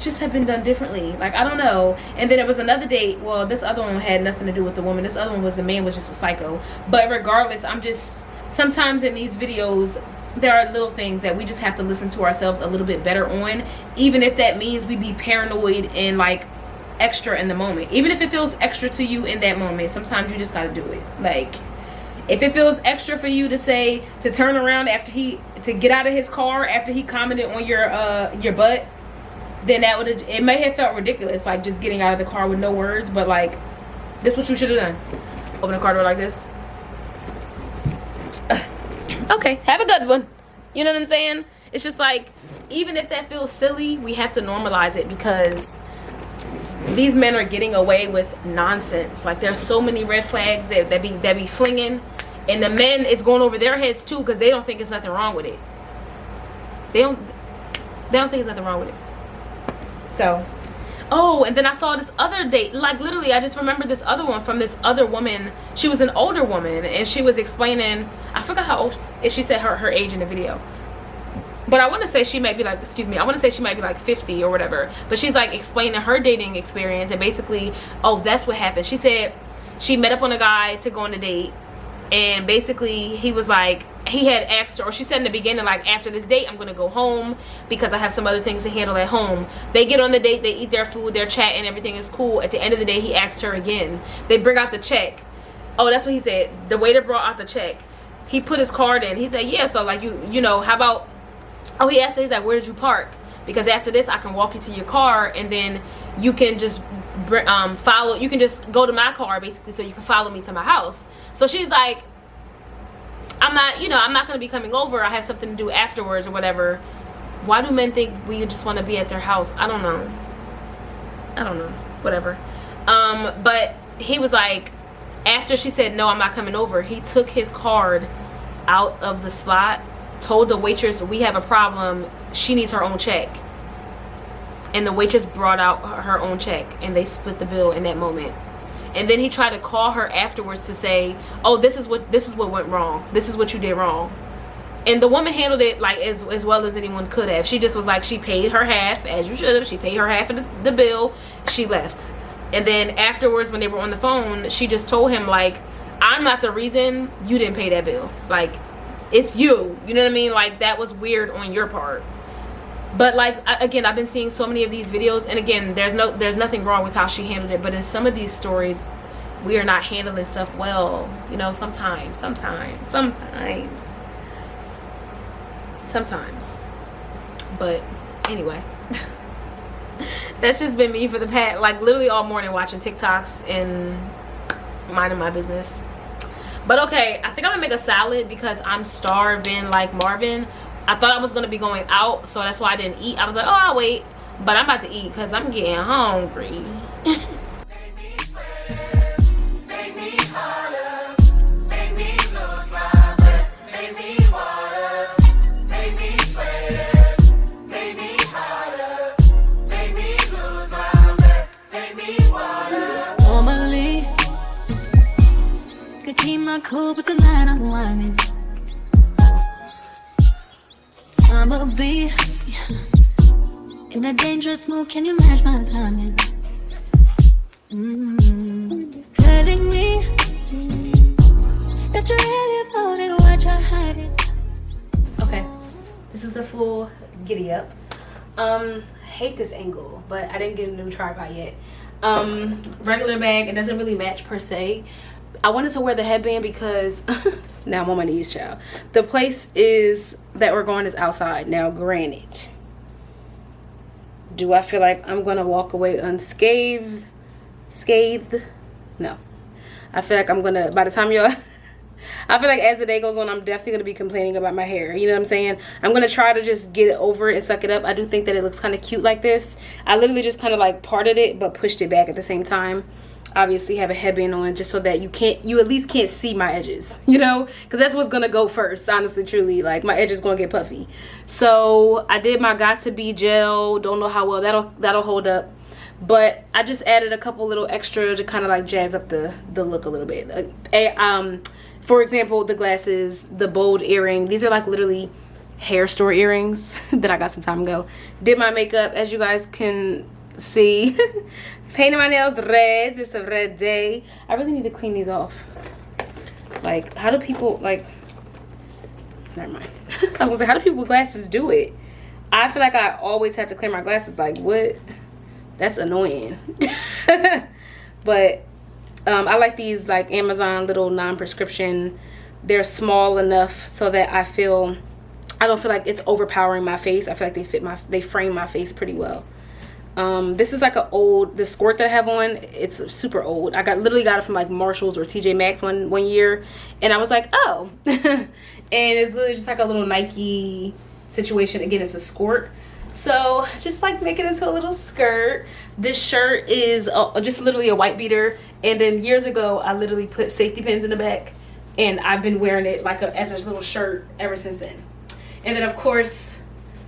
just have been done differently. Like, I don't know. And then there was another date. Well, this other one had nothing to do with the woman. This other one was the man was just a psycho. But regardless, I'm just, sometimes in these videos, there are little things that we just have to listen to ourselves a little bit better on, even if that means we be paranoid and like extra in the moment. Even if it feels extra to you in that moment, sometimes you just gotta do it. Like, if it feels extra for you to say, to turn around after to get out of his car after he commented on your butt, then that would, it may have felt ridiculous, like just getting out of the car with no words, but like, this is what you should have done. Open the car door like this. Okay, have a good one. You know what I'm saying? It's just like, even if that feels silly, we have to normalize it, because these men are getting away with nonsense. Like, there's so many red flags that be flinging, and the men is going over their heads too, because they don't think there's nothing wrong with it. They don't think there's nothing wrong with it. So, oh, and then I saw this other date. Like, literally, I just remember this other one from this other woman. She was an older woman, and she was explaining, I forgot how old, if she said her age in the video. But I want to say she might be like, excuse me, I want to say she might be like 50 or whatever. But she's like explaining her dating experience, and basically, oh, that's what happened. She said she met up on a guy to go on a date, and basically he was like, he had asked her, or she said in the beginning, like, after this date, I'm going to go home because I have some other things to handle at home. They get on the date, they eat their food, they're chatting, everything is cool. At the end of the day, he asked her again. They bring out the check. Oh, that's what he said. The waiter brought out the check. He put his card in. He said, yeah, so like, you know, how about, oh, he asked her, he's like, where did you park? Because after this, I can walk you to your car, and then you can just follow, you can just go to my car, basically, so you can follow me to my house. So she's like, I'm not, you know, I'm not going to be coming over. I have something to do afterwards or whatever. Why do men think we just want to be at their house? I don't know. Whatever. But he was like, after she said, no, I'm not coming over, he took his card out of the slot, told the waitress, we have a problem, she needs her own check. And the waitress brought out her own check, and they split the bill in that moment. And then he tried to call her afterwards to say, oh, this is what went wrong, this is what you did wrong. And the woman handled it like as well as anyone could have. She just was like, she paid her half, as you should have. She paid her half of the bill. She left. And then afterwards, when they were on the phone, she just told him, like, I'm not the reason you didn't pay that bill. Like, it's you. You know what I mean? Like, that was weird on your part. But like, again, I've been seeing so many of these videos, and again, there's nothing wrong with how she handled it, but in some of these stories, we are not handling stuff well. You know, sometimes. But anyway, That's just been me for the past, like, literally all morning, watching TikToks and minding my business. But okay, I think I'm gonna make a salad because I'm starving like Marvin. I thought I was gonna be going out, so that's why I didn't eat. I was like, oh, I'll wait, but I'm about to eat because I'm getting hungry. Keep my cool, but tonight I'm whining. I'ma be in a dangerous mood. Can you match my timing? Telling me that you're really about it. Why you hide it? Okay, this is the full giddy up. Hate this angle, but I didn't get a new tripod yet. Regular bag, it doesn't really match per se. I wanted to wear the headband because now I'm on my knees, child. The place that we're going is outside. Now, granted, do I feel like I'm gonna walk away unscathed? No. I feel like I'm gonna, by the time y'all, I feel like as the day goes on, I'm definitely gonna be complaining about my hair. You know what I'm saying? I'm gonna try to just get it over it and suck it up. I do think that it looks kind of cute like this. I literally just kind of like parted it, but pushed it back at the same time. Obviously have a headband on just so that you at least can't see my edges, you know, because that's what's gonna go first, honestly, truly. Like, my edges gonna get puffy. So I did my got to be gel. Don't know how well that'll hold up, but I just added a couple little extra to kind of like jazz up the look a little bit. For example, the glasses, the bold earring, these are like literally hair store earrings that I got some time ago. Did my makeup, as you guys can see. Painted my nails red. It's a red day. I really need to clean these off. Like, how do people, like, never mind. I was like, how do people with glasses do it? I feel like I always have to clear my glasses. Like, what? That's annoying. But I like these, like, Amazon little non-prescription. They're small enough so that I don't feel like it's overpowering my face. I feel like they frame my face pretty well. This is like the skirt that I have on, it's super old. I literally got it from like Marshalls or TJ Maxx one year, and I was like, oh. And it's literally just like a little Nike situation. Again, it's a skirt, so just like make it into a little skirt. This shirt is just literally a white beater, and then years ago I literally put safety pins in the back, and I've been wearing it like as a little shirt ever since then. And then of course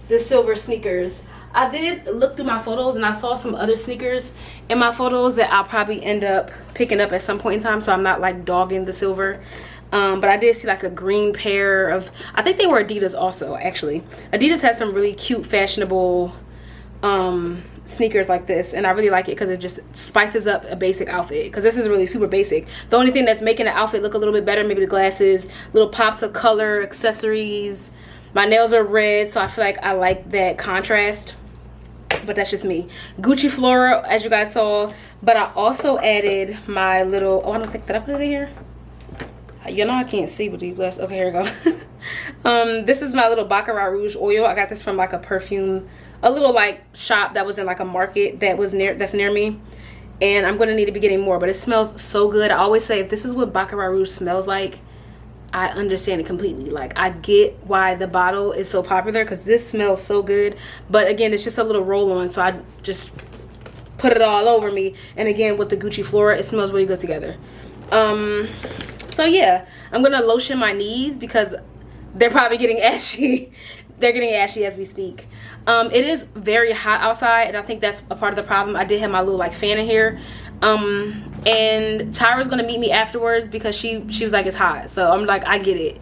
the silver sneakers. I did look through my photos and I saw some other sneakers in my photos that I'll probably end up picking up at some point in time, so I'm not like dogging the silver. But I did see like a green pair of, I think they were Adidas also, actually. Adidas has some really cute, fashionable sneakers like this, and I really like it because it just spices up a basic outfit, because this is really super basic. The only thing that's making the outfit look a little bit better, maybe the glasses, little pops of color, accessories. My nails are red, so I feel like I like that contrast, but that's just me. Gucci floral, as you guys saw, but I also added my little, I don't think, did I put it in here? You know I can't see with these glasses. Okay, here we go. This is my little Baccarat Rouge oil. I got this from like a perfume, a little like shop that was in like a market that's near me, and I'm gonna need to be getting more, but it smells so good. I always say, if this is what Baccarat Rouge smells like, I understand it completely. Like, I get why the bottle is so popular, because this smells so good. But again, it's just a little roll-on, so I just put it all over me. And again, with the Gucci Flora, it smells really good together. So yeah, I'm gonna lotion my knees because they're probably getting ashy. They're getting ashy as we speak. It is very hot outside, and I think that's a part of the problem. I did have my little like fan in here. And Tyra's gonna meet me afterwards because she was like, it's hot. So I'm like, I get it.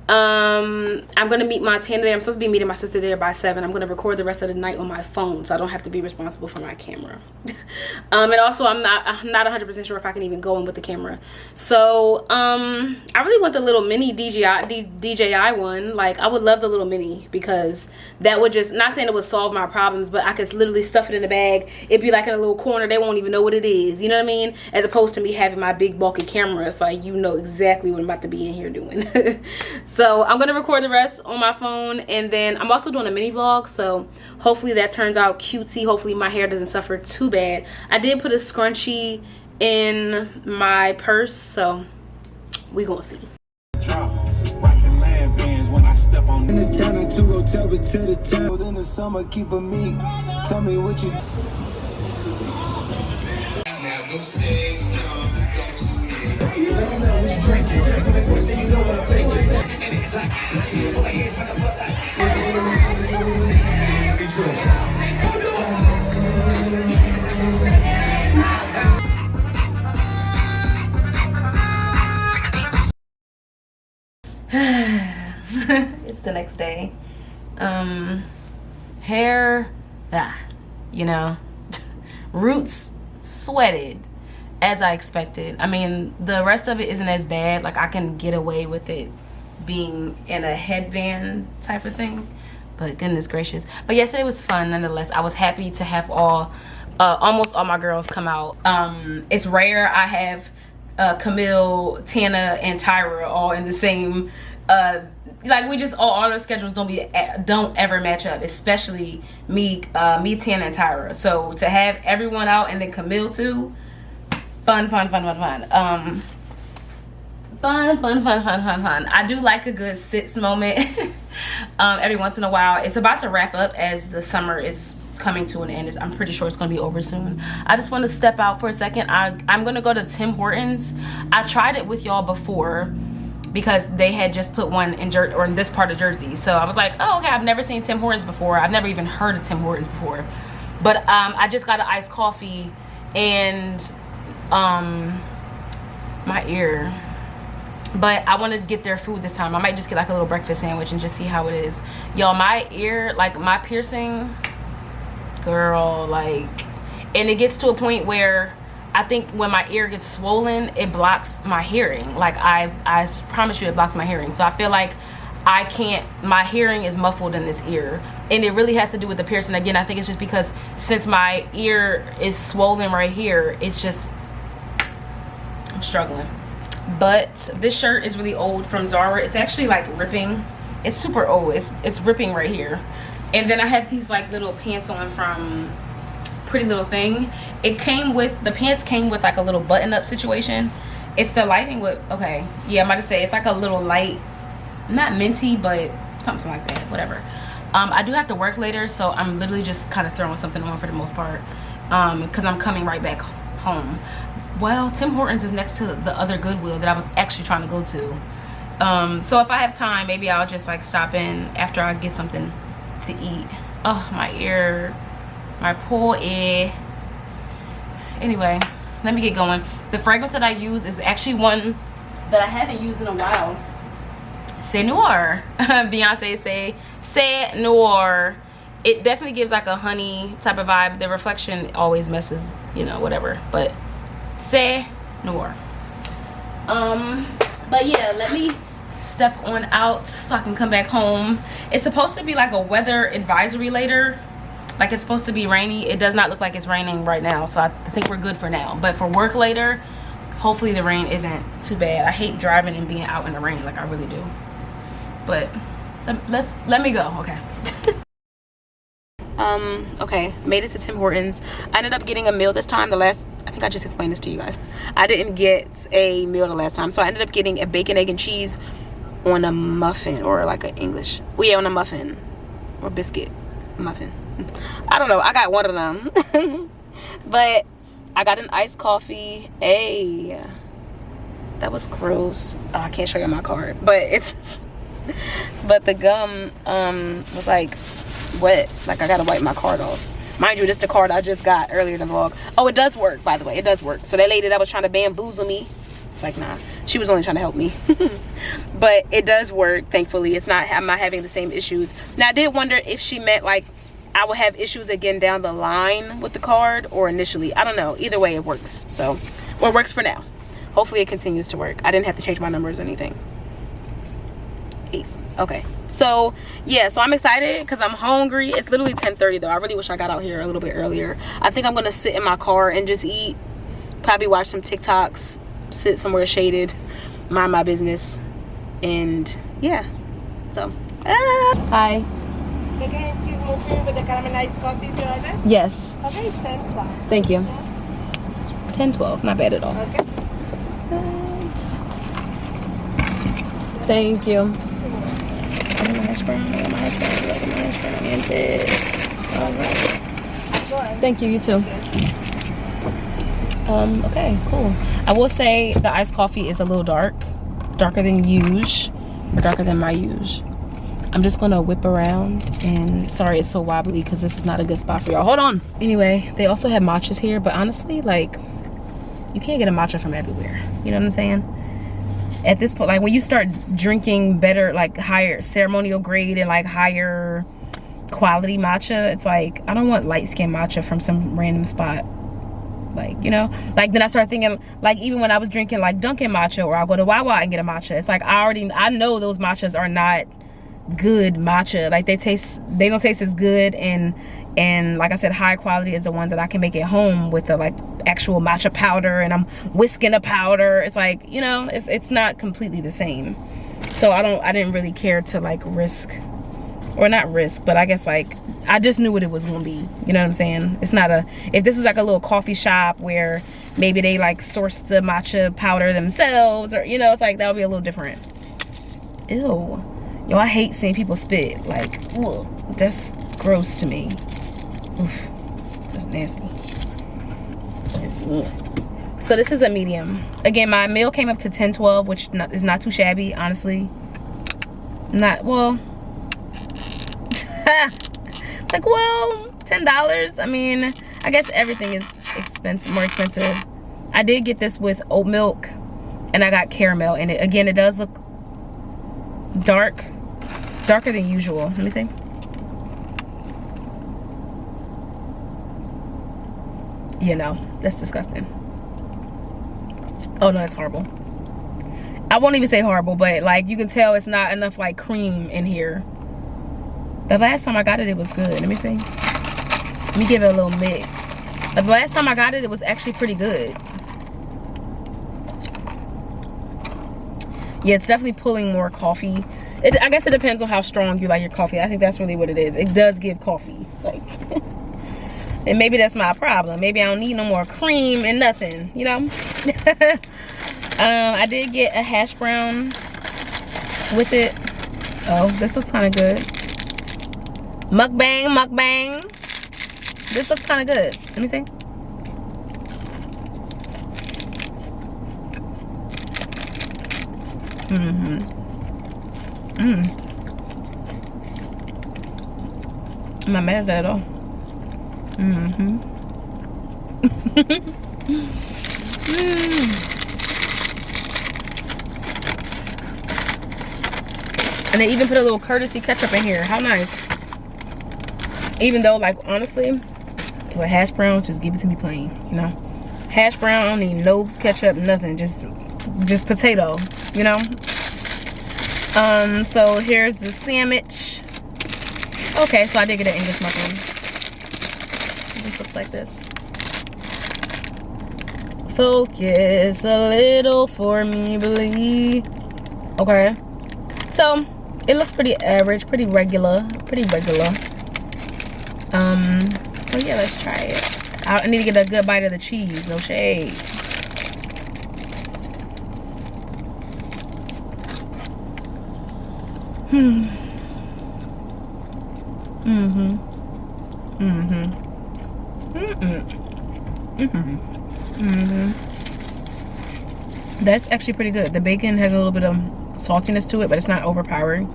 I'm gonna meet Montana there. I'm supposed to be meeting my sister there by 7. I'm gonna record the rest of the night on my phone, so I don't have to be responsible for my camera. And also I'm not 100% sure if I can even go in with the camera. So I really want the little mini DJI one. Like, I would love the little mini, because that would just, not saying it would solve my problems, but I could literally stuff it in a bag. It'd be like in a little corner. They won't even know what it is, you know what I mean? As opposed to me having my big bulky camera. It's like, you know exactly what I'm about to be in here doing. So I'm gonna record the rest on my phone, and then I'm also doing a mini vlog, so hopefully that turns out cutesy. Hopefully my hair doesn't suffer too bad. I did put a scrunchie in my purse, so we gonna see. In the town to hotel, but to the town in the summer, keep a meat. Tell me what you. Now go say some, don't you hear? Let me know what you drinking. You know what I'm thinking. It's the next day. Hair, you know, roots sweated as I expected. I mean, the rest of it isn't as bad. Like, I can get away with it being in a headband type of thing, but goodness gracious. But yesterday was fun nonetheless. I was happy to have almost all my girls come out. It's rare I have Camille, Tana, and Tyra all in the same like, we just all our schedules don't ever match up, especially me, Tana, and Tyra. So to have everyone out and then Camille too, fun. I do like a good sips moment every once in a while. It's about to wrap up as the summer is coming to an end. I'm pretty sure it's gonna be over soon. I just want to step out for a second. I'm gonna go to Tim Hortons. I tried it with y'all before because they had just put one in this part of Jersey. So I was like, oh, okay, I've never seen Tim Hortons before. I've never even heard of Tim Hortons before. But I just got an iced coffee and my ear. But I wanted to get their food this time. I might just get like a little breakfast sandwich and just see how it is. Y'all, my ear, like my piercing, girl, like, and it gets to a point where I think when my ear gets swollen, it blocks my hearing. Like, I promise you, it blocks my hearing. So I feel like I can't, my hearing is muffled in this ear. And it really has to do with the piercing. Again, I think it's just because since my ear is swollen right here, it's just, I'm struggling. But this shirt is really old from Zara. It's actually like ripping. It's super old. It's ripping right here. And then I have these like little pants on from Pretty Little Thing. It came with, the pants came with like a little button up situation. If the lighting would, okay, yeah, I'm about to say it's like a little light, not minty, but something like that, whatever. I do have to work later, so I'm literally just kind of throwing something on for the most part, because I'm coming right back home. Well, Tim Hortons is next to the other Goodwill that I was actually trying to go to. So if I have time, maybe I'll just like stop in after I get something to eat. Oh, my ear, my poor ear. Anyway, let me get going. The fragrance that I use is actually one that I haven't used in a while. C'est Noir. Beyonce say Noir. It definitely gives like a honey type of vibe. The reflection always messes, you know, whatever. But C'est Noir. But yeah, let me step on out so I can come back home. It's supposed to be like a weather advisory later. Like, it's supposed to be rainy. It does not look like it's raining right now, so I think we're good for now. But for work later, hopefully the rain isn't too bad. I hate driving and being out in the rain, like I really do. But let me go, okay. Okay, made it to Tim Hortons. I ended up getting a meal this time. I think I just explained this to you guys. I didn't get a meal the last time, so I ended up getting a bacon, egg, and cheese on a muffin, or like an English. Well, yeah, on a muffin or biscuit, a muffin. I don't know. I got one of them. But I got an iced coffee. Hey, that was gross. Oh, I can't show you my card, but the gum was like wet. Like, I gotta wipe my card off. Mind you, this is the card I just got earlier in the vlog. Oh, it does work, by the way. It does work. So that lady that was trying to bamboozle me, it's like, nah, she was only trying to help me. But it does work, thankfully. I'm not having the same issues. Now, I did wonder if she meant like I will have issues again down the line with the card, or initially. I don't know. Either way, it works. So, well, it works for now. Hopefully it continues to work. I didn't have to change my numbers or anything. Okay. So, yeah. So I'm excited because I'm hungry. It's literally 10:30 though. I really wish I got out here a little bit earlier. I think I'm going to sit in my car and just eat. Probably watch some TikToks. Sit somewhere shaded. Mind my business. And yeah. So, hi. Bacon and cheese muffin with the caramelized coffee, is your order? Yes. Okay, it's 10, 12. Thank you. 10-12, not bad at all. Okay. Thank you. Thank you, you too. Okay, cool. I will say the iced coffee is a little darker than usual, or darker than my usual. I'm just gonna whip around, and sorry it's so wobbly because this is not a good spot for y'all. Hold on. Anyway, they also have matchas here, but honestly, like, you can't get a matcha from everywhere. You know what I'm saying? At this point, like, when you start drinking better, like higher ceremonial grade and like higher quality matcha, it's like, I don't want light skin matcha from some random spot. Like, you know, like, then I started thinking, like, even when I was drinking like Dunkin' matcha, or I'll go to Wawa and get a matcha, it's like, I know those matchas are not good matcha. Like, they don't taste as good, and like I said, high quality is the ones that I can make at home with the like actual matcha powder, and I'm whisking a powder. It's like, you know, it's not completely the same. So I didn't really care to like risk, or not risk, but I guess like I just knew what it was gonna be. You know what I'm saying? It's not if this was like a little coffee shop where maybe they like source the matcha powder themselves, or, you know, it's like that would be a little different. Ew. Yo, I hate seeing people spit. Like, ugh, that's gross to me. Oof, that's nasty. That's nasty. So this is a medium. Again, my meal came up to $10.12, which is not too shabby, honestly. Not, well, like, well, $10. I mean, I guess everything is expensive, more expensive. I did get this with oat milk, and I got caramel in it. Again, it does look darker than usual. Let me see. You know, that's disgusting. Oh no, that's horrible. I won't even say horrible, but like, you can tell it's not enough like cream in here. The last time I got it, it was good. Let me see. Let me give it a little mix. But the last time I got it, it was actually pretty good. Yeah, it's definitely pulling more coffee. I guess it depends on how strong you like your coffee. I think that's really what it is. It does give coffee. Like, and maybe that's my problem. Maybe I don't need no more cream and nothing, you know? I did get a hash brown with it. Oh, this looks kind of good. Mukbang. This looks kind of good. Let me see. I'm not mad at that at all. And they even put a little courtesy ketchup in here. How nice. Even though, like, honestly, with hash brown, just give it to me plain, you know? Hash brown, I don't need no ketchup, nothing. Just potato, you know? So here's the sandwich. Okay, so I did get an English muffin. It just looks like this. Focus a little for me, believe. Okay. So it looks pretty average, pretty regular. So yeah, let's try it. I need to get a good bite of the cheese, no shade. That's actually pretty good. The bacon has a little bit of saltiness to it, but it's not overpowering.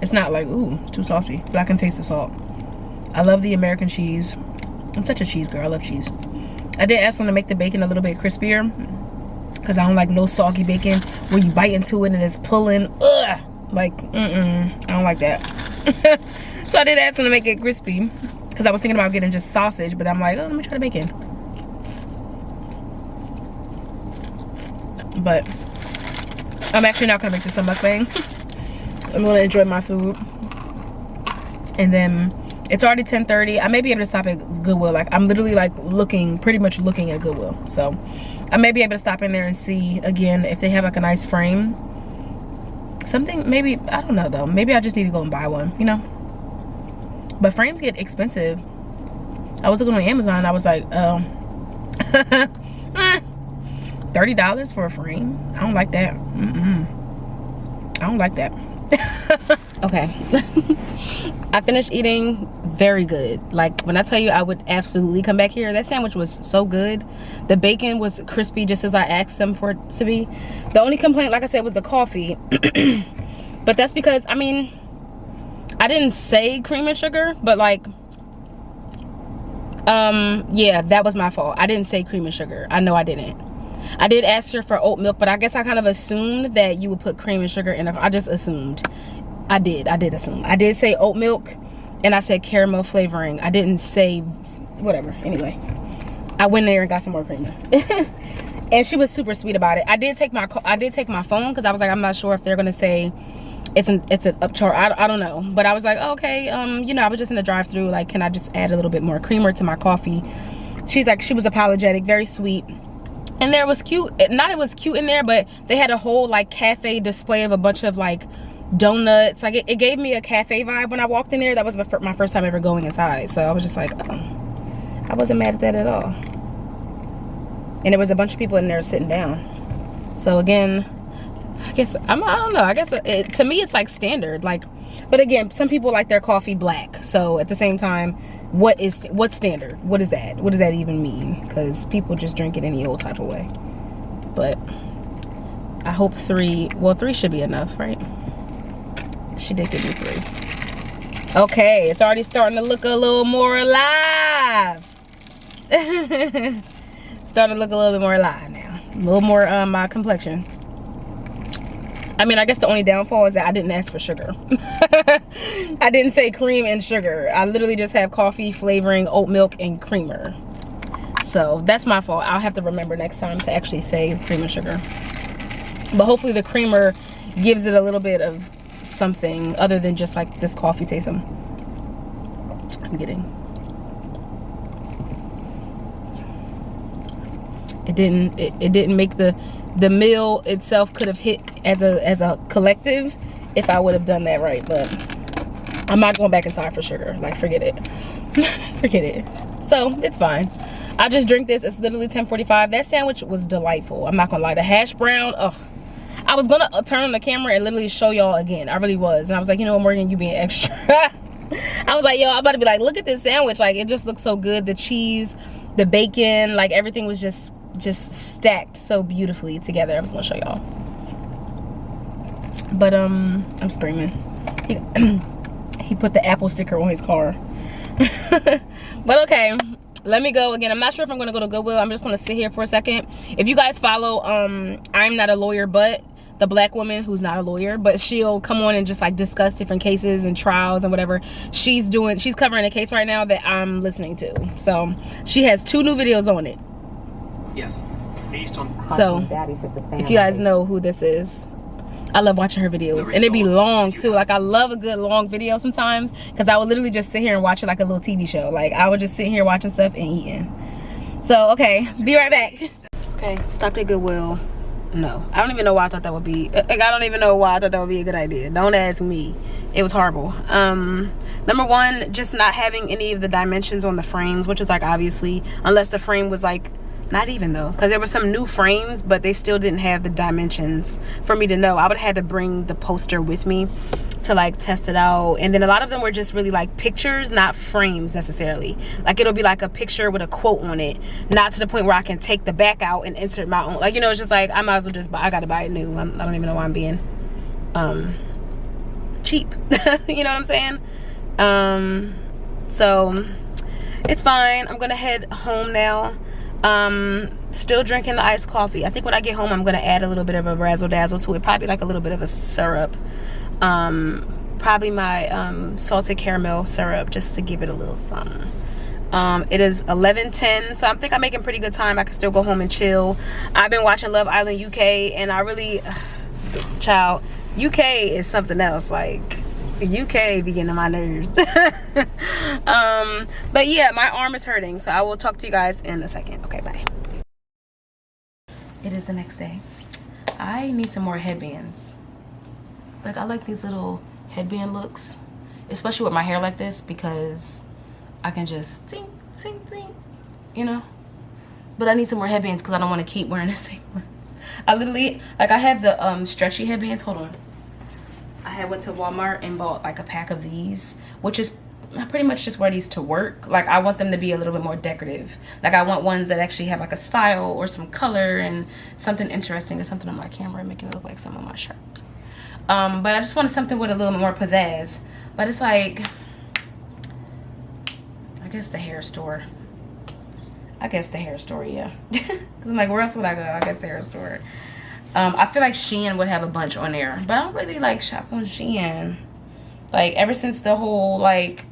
It's not like, ooh, it's too salty, but I can taste the salt. I love the American cheese. I'm such a cheese girl. I love cheese. I did ask them to make the bacon a little bit crispier, because I don't like no soggy bacon where you bite into it and it's pulling. Ugh. Like, I don't like that. So I did ask them to make it crispy, because I was thinking about getting just sausage, but I'm like, oh, let me try the bacon. But I'm actually not gonna make this a mukbang. I'm gonna enjoy my food. And then it's already 10:30. I may be able to stop at Goodwill. Like, I'm literally like pretty much looking at Goodwill. So I may be able to stop in there and see again if they have like a nice frame something, maybe, I don't know though. Maybe I just need to go and buy one, you know? But frames get expensive. I was looking on Amazon. I was like, $30 for a frame? I don't like that. I don't like that. Okay. I finished eating. Very good. Like, when I tell you I would absolutely come back here, that sandwich was so good. The bacon was crispy just as I asked them for it to be. The only complaint, like I said, was the coffee. But that's because, I mean, I didn't say cream and sugar, but like, yeah, that was my fault. I didn't say cream and sugar. I know I didn't. I did ask her for oat milk, but I guess I kind of assumed that you would put cream and sugar in it. I just assumed. I did assume. I did say oat milk, and I said caramel flavoring. I didn't say whatever. Anyway, I went there and got some more creamer. And she was super sweet about it. I did take my phone because I was like, I'm not sure if they're gonna say it's an upcharge. I don't know. But I was like, oh, okay, you know, I was just in the drive-through, like, can I just add a little bit more creamer to my coffee? She's like, she was apologetic, very sweet. And there was cute, not it was cute in there, but they had a whole like cafe display of a bunch of like donuts. Like it gave me a cafe vibe when I walked in there. That was my first time ever going inside. So I was just like, oh, I wasn't mad at that at all. And there was a bunch of people in there sitting down. So again, I guess, I don't know. I guess to me it's like standard. Like, but again, some people like their coffee black. So at the same time, what's standard? What is that? What does that even mean? Because people just drink it any old type of way. But I hope 3 should be enough, right? She did give me 3. Okay, it's already starting to look a little more alive. Starting to look a little bit more alive now. A little more my complexion. I mean, I guess the only downfall is that I didn't ask for sugar. I didn't say cream and sugar. I literally just have coffee, flavoring, oat milk, and creamer. So that's my fault. I'll have to remember next time to actually say cream and sugar. But hopefully the creamer gives it a little bit of something other than just like this coffee taste I'm getting. It didn't make the meal itself could have hit as a collective if I would have done that right, but I'm not going back inside for sugar. Like, forget it. Forget it. So it's fine. I just drink this. It's literally 10:45. That sandwich was delightful. I'm not gonna lie. The hash brown, ugh. I was gonna turn on the camera and literally show y'all again. I really was. And I was like, you know what, Morgan, you being extra. I was like, yo, I'm about to be like, look at this sandwich. Like, it just looks so good. The cheese, the bacon, like everything was just stacked so beautifully together. I was gonna show y'all. But I'm screaming. He put the Apple sticker on his car. But okay, let me go again. I'm not sure if I'm gonna go to Goodwill. I'm just gonna sit here for a second. If you guys follow I'm Not a Lawyer But, the black woman who's not a lawyer, but she'll come on and just like discuss different cases and trials and whatever. She's covering a case right now that I'm listening to. So she has 2 new videos on it. Yes. Based on So if you guys know who this is, I love watching her videos, and it'd be long too. Like, I love a good long video sometimes, because I would literally just sit here and watch it like a little TV show. Like, I would just sit here watching stuff and eating. So okay, be right back. Okay, stopped at Goodwill. No, I don't even know why I thought that would be, like, I don't even know why I thought that would be a good idea. Don't ask me. It was horrible. Number one, just not having any of the dimensions on the frames, which is like, obviously, unless the frame was like, not even though, because there were some new frames, but they still didn't have the dimensions for me to know. I would have had to bring the poster with me to like test it out. And then a lot of them were just really like pictures, not frames necessarily. Like, it'll be like a picture with a quote on it, not to the point where I can take the back out and insert my own. Like, you know, it's just like, I might as well just buy, I gotta buy it new. I don't even know why I'm being cheap. You know what I'm saying? So it's fine. I'm gonna head home now. Still drinking the iced coffee. I think when I get home, I'm gonna add a little bit of a razzle dazzle to it, probably like a little bit of a syrup, probably my salted caramel syrup, just to give it a little something. It is 11:10, so I think I'm making pretty good time. I can still go home and chill. I've been watching Love Island UK, and I really, child, UK is something else. Like, UK be getting on my nerves. But yeah, my arm is hurting, so I will talk to you guys in a second. Okay, bye. It is the next day. I need some more headbands. Like, I like these little headband looks, especially with my hair like this, because I can just ting, ting, ting, you know? But I need some more headbands because I don't want to keep wearing the same ones. I literally, like, I have the stretchy headbands. Hold on. I went to Walmart and bought like a pack of these, which is, I pretty much just wear these to work. Like, I want them to be a little bit more decorative. Like, I want ones that actually have like a style or some color and something interesting or something on my camera, making it look like some on my shirt. But I just wanted something with a little bit more pizzazz. But it's like, I guess the hair store. Yeah. Because I'm like, where else would I go? I guess the hair store. I feel like Shein would have a bunch on there, but I don't really like shop on Shein. Like, ever since the whole, like,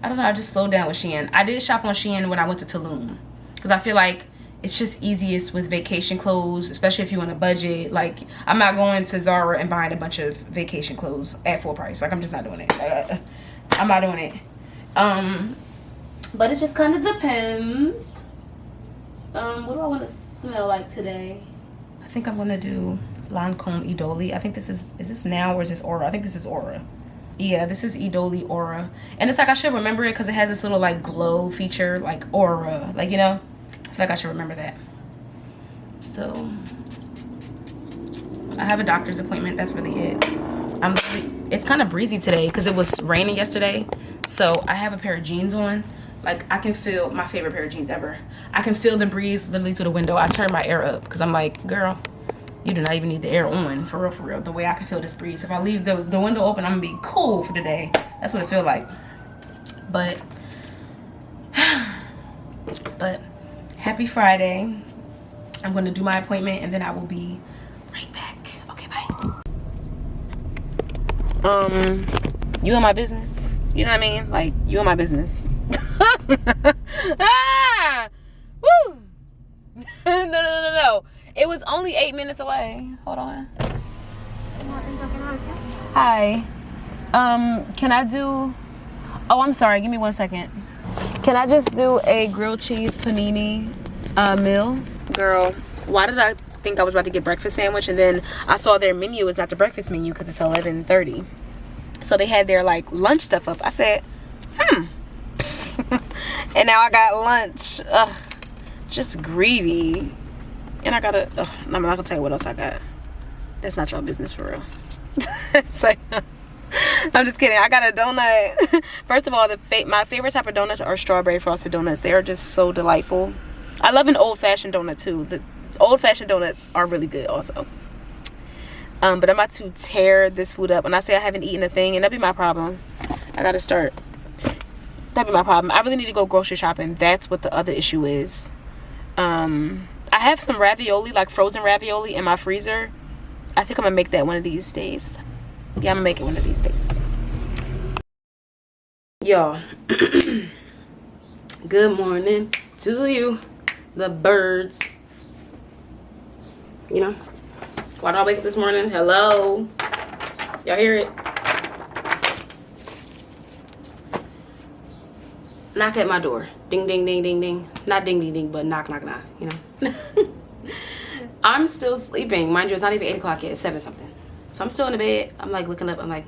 I don't know, I just slowed down with Shein. I did shop on Shein when I went to Tulum, because I feel like it's just easiest with vacation clothes, especially if you're on a budget. Like, I'm not going to Zara and buying a bunch of vacation clothes at full price. Like, I'm just not doing it. I'm not doing it. But it just kind of depends. What do I want to smell like today? I think I'm gonna do Lancome Idoli. I think this is this Now or is this Aura? I think this is Aura. Yeah, this is Idoli Aura. And it's like, I should remember it because it has this little like glow feature, like Aura. Like, you know, I feel like I should remember that. So I have a doctor's appointment. That's really it. It's kind of breezy today because it was raining yesterday. So I have a pair of jeans on. Like, I can feel, my favorite pair of jeans ever. I can feel the breeze literally through the window. I turn my air up because I'm like, girl, you do not even need the air on, for real, for real. The way I can feel this breeze. If I leave the window open, I'm gonna be cool for today. That's what it feels like. But happy Friday. I'm gonna do my appointment and then I will be right back. Okay, bye. You in my business. You know what I mean? Like, you in my business. Ah! Woo! No. It was only 8 minutes away. Hold on. Hi. Can I do... Oh, I'm sorry. Give me 1 second. Can I just do a grilled cheese panini meal? Girl, why did I think I was about to get breakfast sandwich? And then I saw their menu is not the breakfast menu because it's 11:30. So they had their, like, lunch stuff up. I said, and now I got lunch. Ugh, just greedy. And I gotta, I'm not gonna tell you what else I got. That's not your business, for real. It's like, I'm just kidding. I got a donut. First of all, my favorite type of donuts are strawberry frosted donuts. They are just so delightful. I love an old-fashioned donut too. The old-fashioned donuts are really good also. But I'm about to tear this food up. When I say I haven't eaten a thing, and that'd be my problem. I gotta start. That'd be my problem. I really need to go grocery shopping. That's what the other issue is. I have some ravioli, like frozen ravioli in my freezer. I think I'm gonna make that one of these days. Yeah, I'm gonna make it one of these days. Y'all, good morning to you, the birds. You know, why did I wake up this morning? Hello, y'all hear it? Knock at my door. Ding, ding, ding, ding, ding. Not ding, ding, ding, but knock, knock, knock, you know. I'm still sleeping. Mind you, it's not even 8 o'clock yet. It's 7 something. So I'm still in the bed. I'm like looking up. I'm like,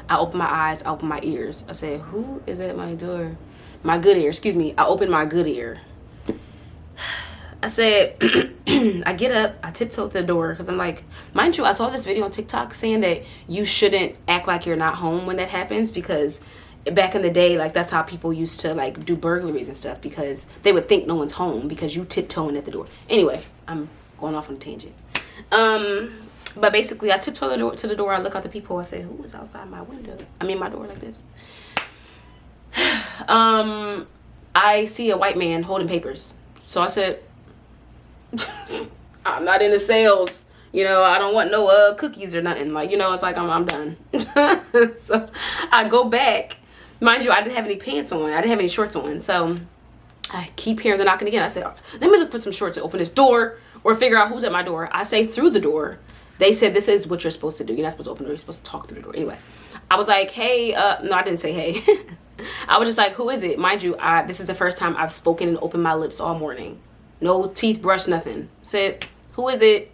I open my eyes. I open my ears. I said, who is at my door? My good ear. Excuse me. I opened my good ear. I said, I get up. I tiptoe to the door because I'm like, mind you, I saw this video on TikTok saying that you shouldn't act like you're not home when that happens, because back in the day, like, that's how people used to like do burglaries and stuff, because they would think no one's home because you tiptoeing at the door. Anyway, I'm going off on a tangent. But basically, I tiptoe to the door. I look out the peephole. I say, who is outside my window? I mean, my door like this. I see a white man holding papers. So I said, I'm not into sales. You know, I don't want no cookies or nothing. Like, you know, it's like, I'm done. So I go back. Mind you, I didn't have any pants on. I didn't have any shorts on. So I keep hearing the knocking again. I said, let me look for some shorts to open this door or figure out who's at my door. I say through the door. They said, this is what you're supposed to do. You're not supposed to open the door. You're supposed to talk through the door. Anyway, I was like, hey, no, I didn't say hey. I was just like, who is it? Mind you, this is the first time I've spoken and opened my lips all morning. No teeth, brush, nothing. Said, who is it?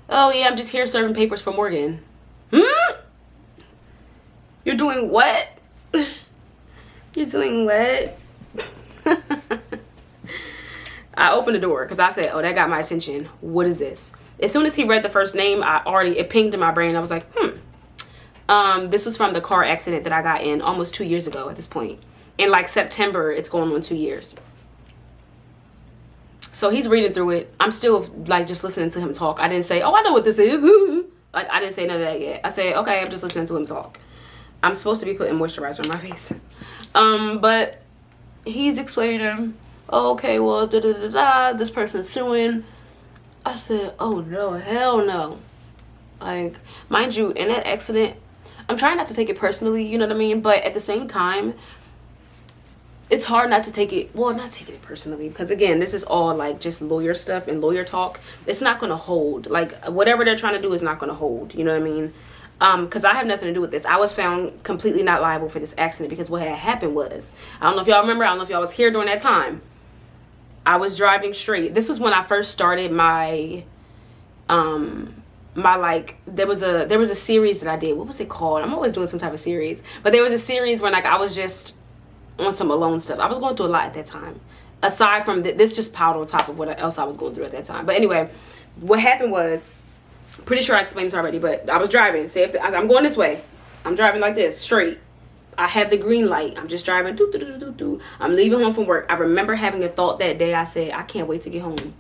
Oh, yeah, I'm just here serving papers for Morgan. You're doing what? You're doing what? I opened the door because I said, oh, that got my attention. What is this? As soon as he read the first name, it pinged in my brain. I was like, this was from the car accident that I got in almost 2 years ago at this point. In like September, it's going on 2 years. So he's reading through it. I'm still like just listening to him talk. I didn't say, oh, I know what this is. Like, I didn't say none of that yet. I said, okay, I'm just listening to him talk. I'm supposed to be putting moisturizer on my face. But he's explaining to him, oh, okay, well, this person's suing. I said, oh, no, hell no. Like, mind you, in that accident, I'm trying not to take it personally, you know what I mean? But at the same time, it's hard not to take it, well, not taking it personally, because again, this is all like just lawyer stuff and lawyer talk. It's not going to hold. Like, whatever they're trying to do is not going to hold, you know what I mean? Because I have nothing to do with this. I was found completely not liable for this accident because what had happened was, I don't know if y'all remember, I don't know if y'all was here during that time. I was driving straight. This was when I first started my like, there was a series that I did. What was it called? I'm always doing some type of series. But there was a series where like I was just on some alone stuff. I was going through a lot at that time. Aside from this just piled on top of what else I was going through at that time. But anyway, what happened was, pretty sure I explained this already, but I was driving. Say if I'm going this way, I'm driving like this, straight. I have the green light. I'm just driving. I'm leaving home from work. I remember having a thought that day. I said, I can't wait to get home.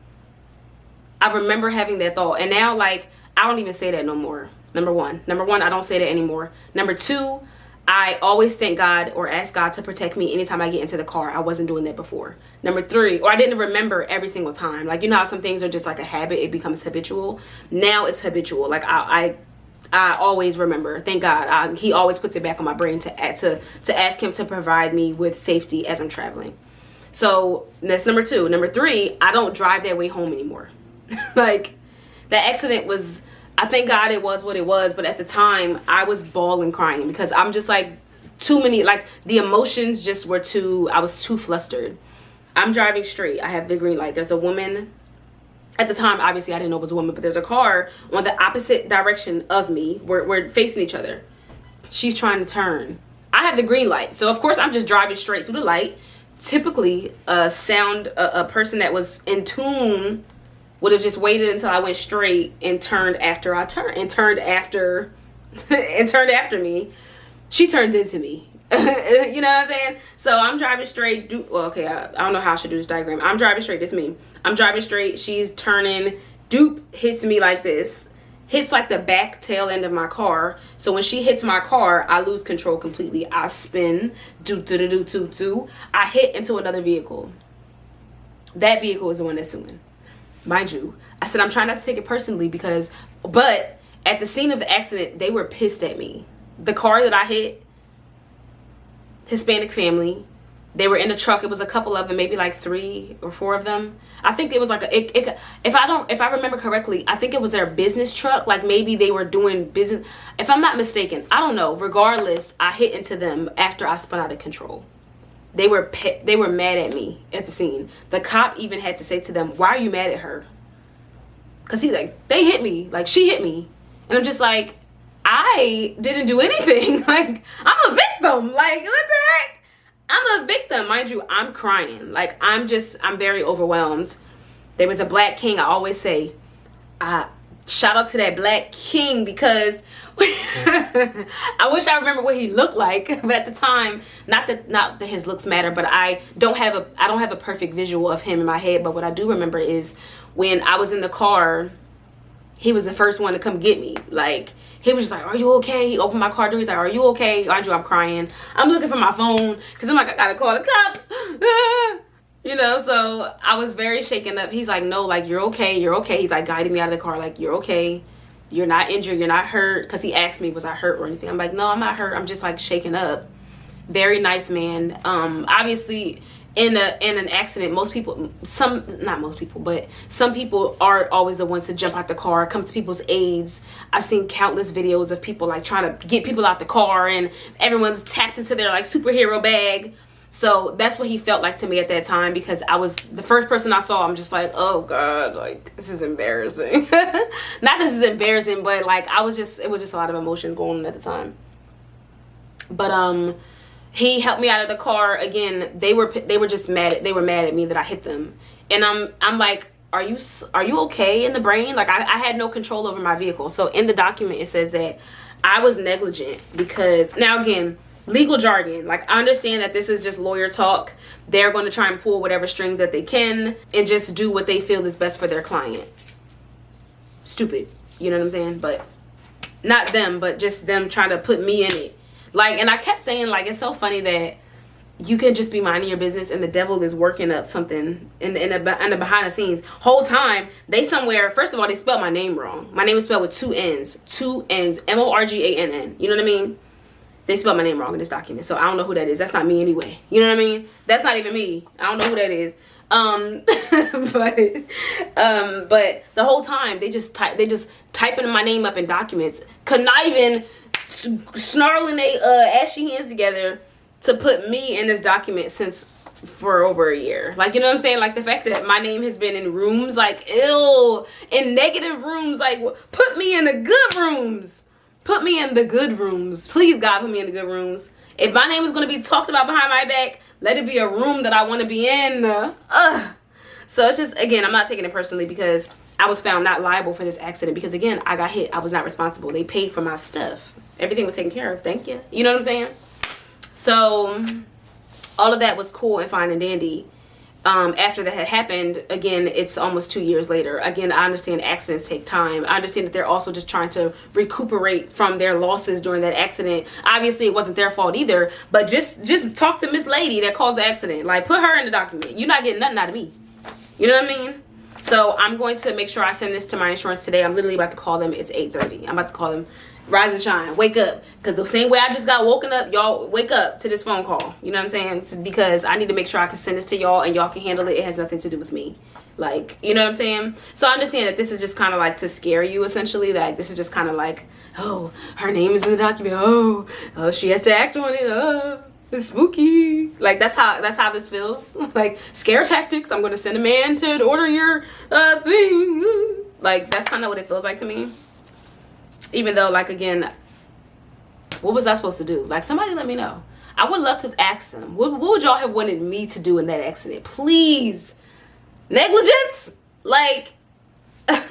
I remember having that thought. And now, like, I don't even say that no more. Number one, I don't say that anymore. Number two, I always thank God or ask God to protect me anytime I get into the car. I wasn't doing that before. Number three, or I didn't remember every single time. Like, you know how some things are just like a habit. It becomes habitual. Now it's habitual. Like, I always remember. Thank God. He always puts it back on my brain to ask him to provide me with safety as I'm traveling. So that's number two. Number three, I don't drive that way home anymore. Like, that accident was, I thank God it was what it was, but at the time I was bawling crying because I'm just like too many, like the emotions just were I was too flustered. I'm driving straight. I have the green light. There's a woman. At the time, obviously, I didn't know it was a woman, but there's a car on the opposite direction of me. We're facing each other. She's trying to turn. I have the green light. So, of course, I'm just driving straight through the light. Typically, a person that was in tune would have just waited until I went straight and turned after I turned and turned after me. She turns into me. You know what I'm saying? So I'm driving straight. Okay, I don't know how I should do this diagram. I'm driving straight. It's me. I'm driving straight. She's turning. Doop hits me like this. Hits like the back tail end of my car. So when she hits my car, I lose control completely. I spin. I hit into another vehicle. That vehicle is the one that's suing. Mind you, I said I'm trying not to take it personally but at the scene of the accident, they were pissed at me. The car that I hit, Hispanic family, they were in a truck. It was a couple of them, maybe like 3 or 4 of them. I think it was like if I remember correctly, I think it was their business truck. Like maybe they were doing business. If I'm not mistaken, I don't know. Regardless, I hit into them after I spun out of control. They were mad at me at the scene. The cop even had to say to them, why are you mad at her? Because he's like, they hit me. Like, she hit me. And I'm just like, I didn't do anything. Like, I'm a victim. Like, what the heck? I'm a victim. Mind you, I'm crying. Like, I'm very overwhelmed. There was a black king. I always say, shout out to that black king because I wish I remember what he looked like, but at the time, not that his looks matter, but I don't have a perfect visual of him in my head. But what I do remember is when I was in the car, he was the first one to come get me. Like, he was just like, are you okay? He opened my car door. He's like, are you okay? Mind you, I'm crying. I'm looking for my phone because I'm like, I gotta call the cops. You know, so I was very shaken up. He's like, no, like, you're okay. You're okay. He's like guiding me out of the car. Like, you're okay. You're not injured. You're not hurt. Because he asked me, was I hurt or anything? I'm like, no, I'm not hurt. I'm just like shaken up. Very nice man. Obviously, in an accident, not most people, but some people are always the ones to jump out the car, come to people's aids. I've seen countless videos of people like trying to get people out the car and everyone's tapped into their like superhero bag. So that's what he felt like to me at that time because I was the first person I saw. I'm just like, oh God, like this is embarrassing. Not this is embarrassing, but like it was just a lot of emotions going on at the time. But he helped me out of the car. Again, they were just mad at me that I hit them. And I'm like, are you okay in the brain? Like, I had no control over my vehicle. So in the document it says that I was negligent because, now again, legal jargon, like, I understand that this is just lawyer talk. They're going to try and pull whatever strings that they can and just do what they feel is best for their client. Stupid, you know what I'm saying? But not them, but just them trying to put me in it. Like, and I kept saying, like, it's so funny that you can just be minding your business and the devil is working up something in the behind the scenes. Whole time, they somewhere, first of all, they spelled my name wrong. My name is spelled with two N's, MORGANN. You know what I mean? They spelled my name wrong in this document. So I don't know who that is. That's not me anyway. You know what I mean? That's not even me. I don't know who that is. But the whole time they just typing my name up in documents, conniving, snarling they ashy hands together to put me in this document for over a year. Like, you know what I'm saying? Like, the fact that my name has been in rooms, like, ill, in negative rooms, like, put me in the good rooms. Put me in the good rooms. Please, God, put me in the good rooms. If my name is going to be talked about behind my back, let it be a room that I want to be in. So it's just, again, I'm not taking it personally because I was found not liable for this accident because, again, I got hit. I was not responsible. They paid for my stuff. Everything was taken care of. Thank you. You know what I'm saying? So all of that was cool and fine and dandy. After that had happened, again, it's almost 2 years later. Again, I understand accidents take time. I understand that they're also just trying to recuperate from their losses during that accident. Obviously, it wasn't their fault either, but just talk to Miss Lady that caused the accident. Like, put her in the document. You're not getting nothing out of me. You know what I mean? So I'm going to make sure I send this to my insurance today. I'm literally about to call them. It's 8:30. I'm about to call them. Rise and shine, wake up, because the same way I just got woken up, y'all wake up to this phone call. You know what I'm saying? It's because I need to make sure I can send this to y'all and y'all can handle it. It has nothing to do with me. Like, you know what I'm saying? So I understand that this is just kind of like to scare you, essentially. Like, this is just kind of like, oh, her name is in the document. Oh, she has to act on it. Oh, it's spooky. Like, that's how this feels. Like, scare tactics. I'm going to send a man to order your thing. Like, that's kind of what it feels like to me. Even though, like, again, what was I supposed to do? Like, somebody let me know. I would love to ask them. What would y'all have wanted me to do in that accident? Please. Negligence? Like, like,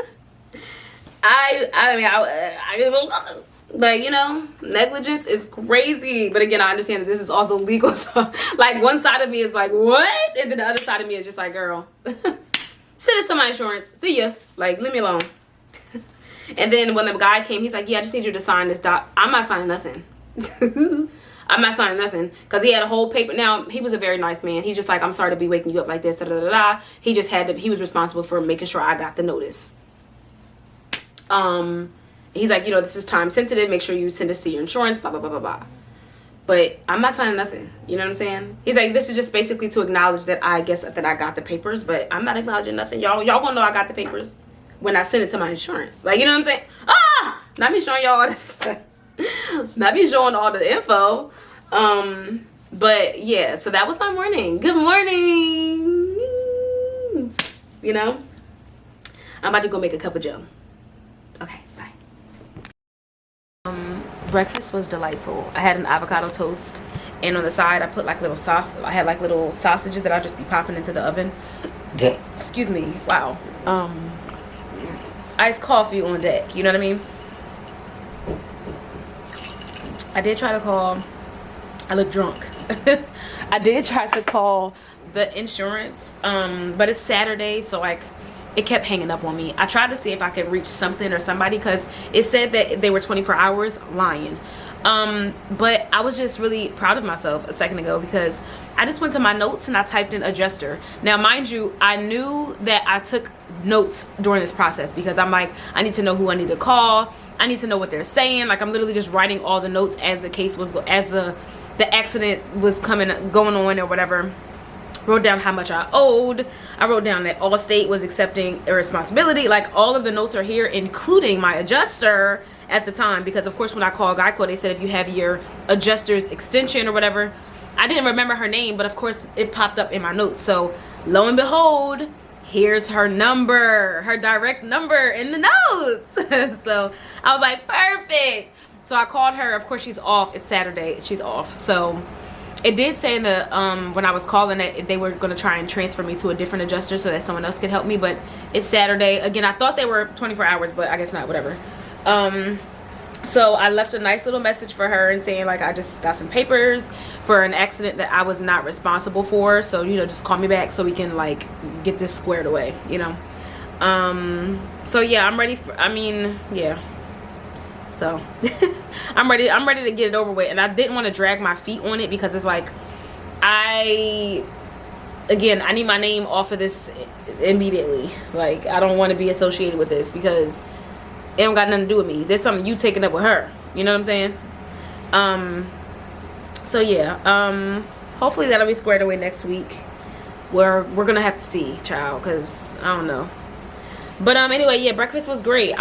you know, negligence is crazy. But again, I understand that this is also legal. So, like, one side of me is like, what? And then the other side of me is just like, girl, send this to my insurance. See ya. Like, leave me alone. And then when the guy came, he's like, yeah, I just need you to sign this doc. I'm not signing nothing. I'm not signing nothing. Because he had a whole paper. Now, he was a very nice man. He's just like, I'm sorry to be waking you up like this. Da, da, da, da. He just had to, he was responsible for making sure I got the notice. He's like, you know, this is time sensitive. Make sure you send this to your insurance, blah, blah, blah, blah, blah. But I'm not signing nothing. You know what I'm saying? He's like, this is just basically to acknowledge that I guess that I got the papers. But I'm not acknowledging nothing. Y'all gonna know I got the papers when I send it to my insurance. Like, you know what I'm saying? Not me showing y'all all this. Not me showing all the info. But yeah, so that was my morning. Good morning. You know, I'm about to go make a cup of joe. Okay, bye. Breakfast was delightful. I had an avocado toast, and on the side I put like little sauce. I had like little sausages that I'll just be popping into the oven. Excuse me. Wow. Iced coffee on deck, you know what I mean? I did try to call, I look drunk. I did try to call the insurance, but it's Saturday, so like it kept hanging up on me. I tried to see if I could reach something or somebody because it said that they were 24 hours, lying. But I was just really proud of myself a second ago because I just went to my notes and I typed in adjuster. Now, mind you, I knew that I took notes during this process because I'm like, I need to know who I need to call. I need to know what they're saying. Like, I'm literally just writing all the notes as the case was, as the accident was going on or whatever. Wrote down how much I owed. I wrote down that Allstate was accepting irresponsibility. Like, all of the notes are here, including my adjuster at the time, because of course when I called Geico, they said if you have your adjuster's extension or whatever. I didn't remember her name, but of course it popped up in my notes. So lo and behold, here's her number, her direct number in the notes. So I was like, perfect. So I called her. Of course, she's off. It's Saturday. She's off. So it did say in the when I was calling that they were going to try and transfer me to a different adjuster so that someone else could help me. But it's Saturday. Again, I thought they were 24 hours, but I guess not. Whatever. So I left a nice little message for her and saying like I just got some papers for an accident that I was not responsible for. So, you know, just call me back so we can like get this squared away, you know. So yeah, I'm ready for, I mean, yeah. So I'm ready to get it over with. And I didn't want to drag my feet on it because it's like I need my name off of this immediately. Like I don't want to be associated with this because it don't got nothing to do with me. There's something you taking up with her. You know what I'm saying? So yeah, hopefully that'll be squared away next week. We're gonna have to see, child, because I don't know. But anyway, yeah, breakfast was great.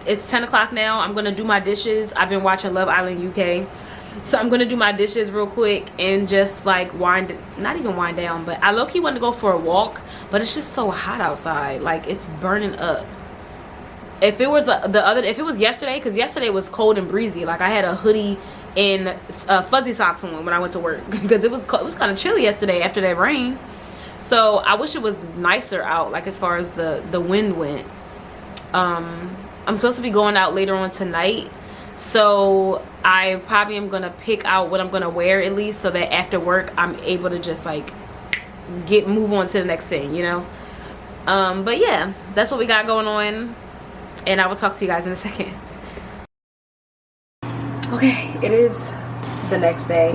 It's 10 o'clock now. I'm gonna do my dishes. I've been watching Love Island UK, so I'm gonna do my dishes real quick and just like not even wind down, but I low-key want to go for a walk, but it's just so hot outside. Like it's burning up. If it was if it was yesterday, because yesterday was cold and breezy, like I had a hoodie and fuzzy socks on when I went to work because it was kind of chilly yesterday after that rain. So I wish it was nicer out, like as far as the wind went. I'm supposed to be going out later on tonight, so I probably am gonna pick out what I'm gonna wear at least, so that after work I'm able to just like move on to the next thing, you know. But yeah, that's what we got going on. And I will talk to you guys in a second. Okay, it is the next day.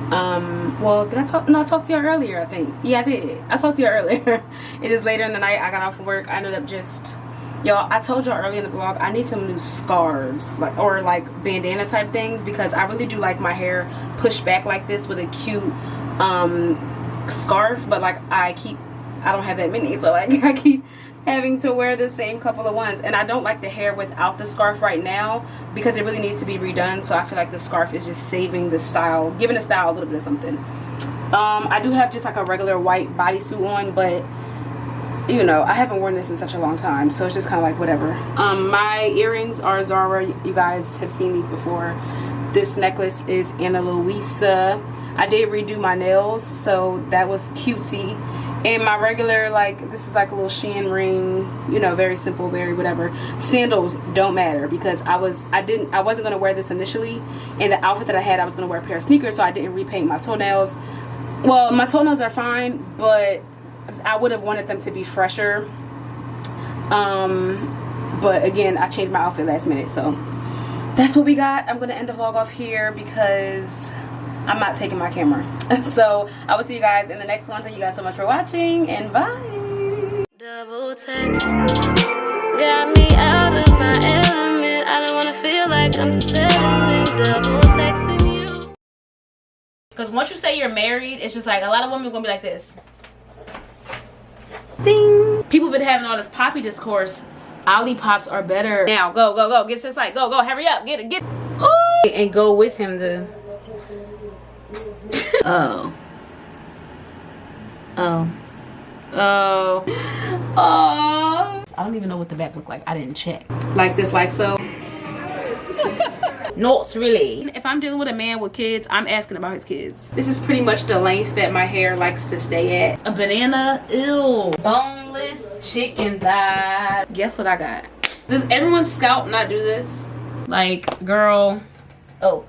Well, did I talk? No, I talked to you earlier, I think. Yeah, I did. I talked to you earlier. It is later in the night. I got off of work. I ended up just, y'all, I told y'all earlier in the vlog, I need some new scarves, or like bandana type things, because I really do like my hair pushed back like this with a cute scarf, but like I don't have that many, so like I keep having to wear the same couple of ones, and I don't like the hair without the scarf right now because it really needs to be redone. So I feel like the scarf is just saving the style, giving the style a little bit of something. I do have just like a regular white bodysuit on, but you know, I haven't worn this in such a long time, so it's just kind of like whatever. My earrings are Zara. You guys have seen these before. This necklace is Ana Luisa. I did redo my nails, so that was cutesy. And my regular, like, this is like a little Shein ring, you know, very simple, very whatever. Sandals don't matter because I wasn't gonna wear this initially. And the outfit that I had, I was gonna wear a pair of sneakers, so I didn't repaint my toenails. Well, my toenails are fine, but I would have wanted them to be fresher. But again, I changed my outfit last minute, so that's what we got. I'm gonna end the vlog off here because I'm not taking my camera. So I will see you guys in the next one. Thank you guys so much for watching, and bye. Double text got me out of my element. I don't wanna feel like I'm settling. Double texting you. Because once you say you're married, it's just like a lot of women are gonna be like this. Ding. People been having all this poppy discourse. Olippops are better. Now go. Get to the site. Go. Hurry up. Get. Ooh. And go with him to. Oh. I don't even know what the back looked like. I didn't check. Like this, like so. Not really. If I'm dealing with a man with kids, I'm asking about his kids. This is pretty much the length that my hair likes to stay at. A banana, ew. Boneless chicken thigh. Guess what I got? Does everyone's scalp not do this? Like, girl. Cook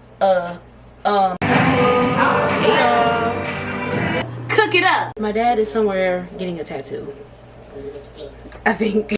it up. My dad is somewhere getting a tattoo, I think.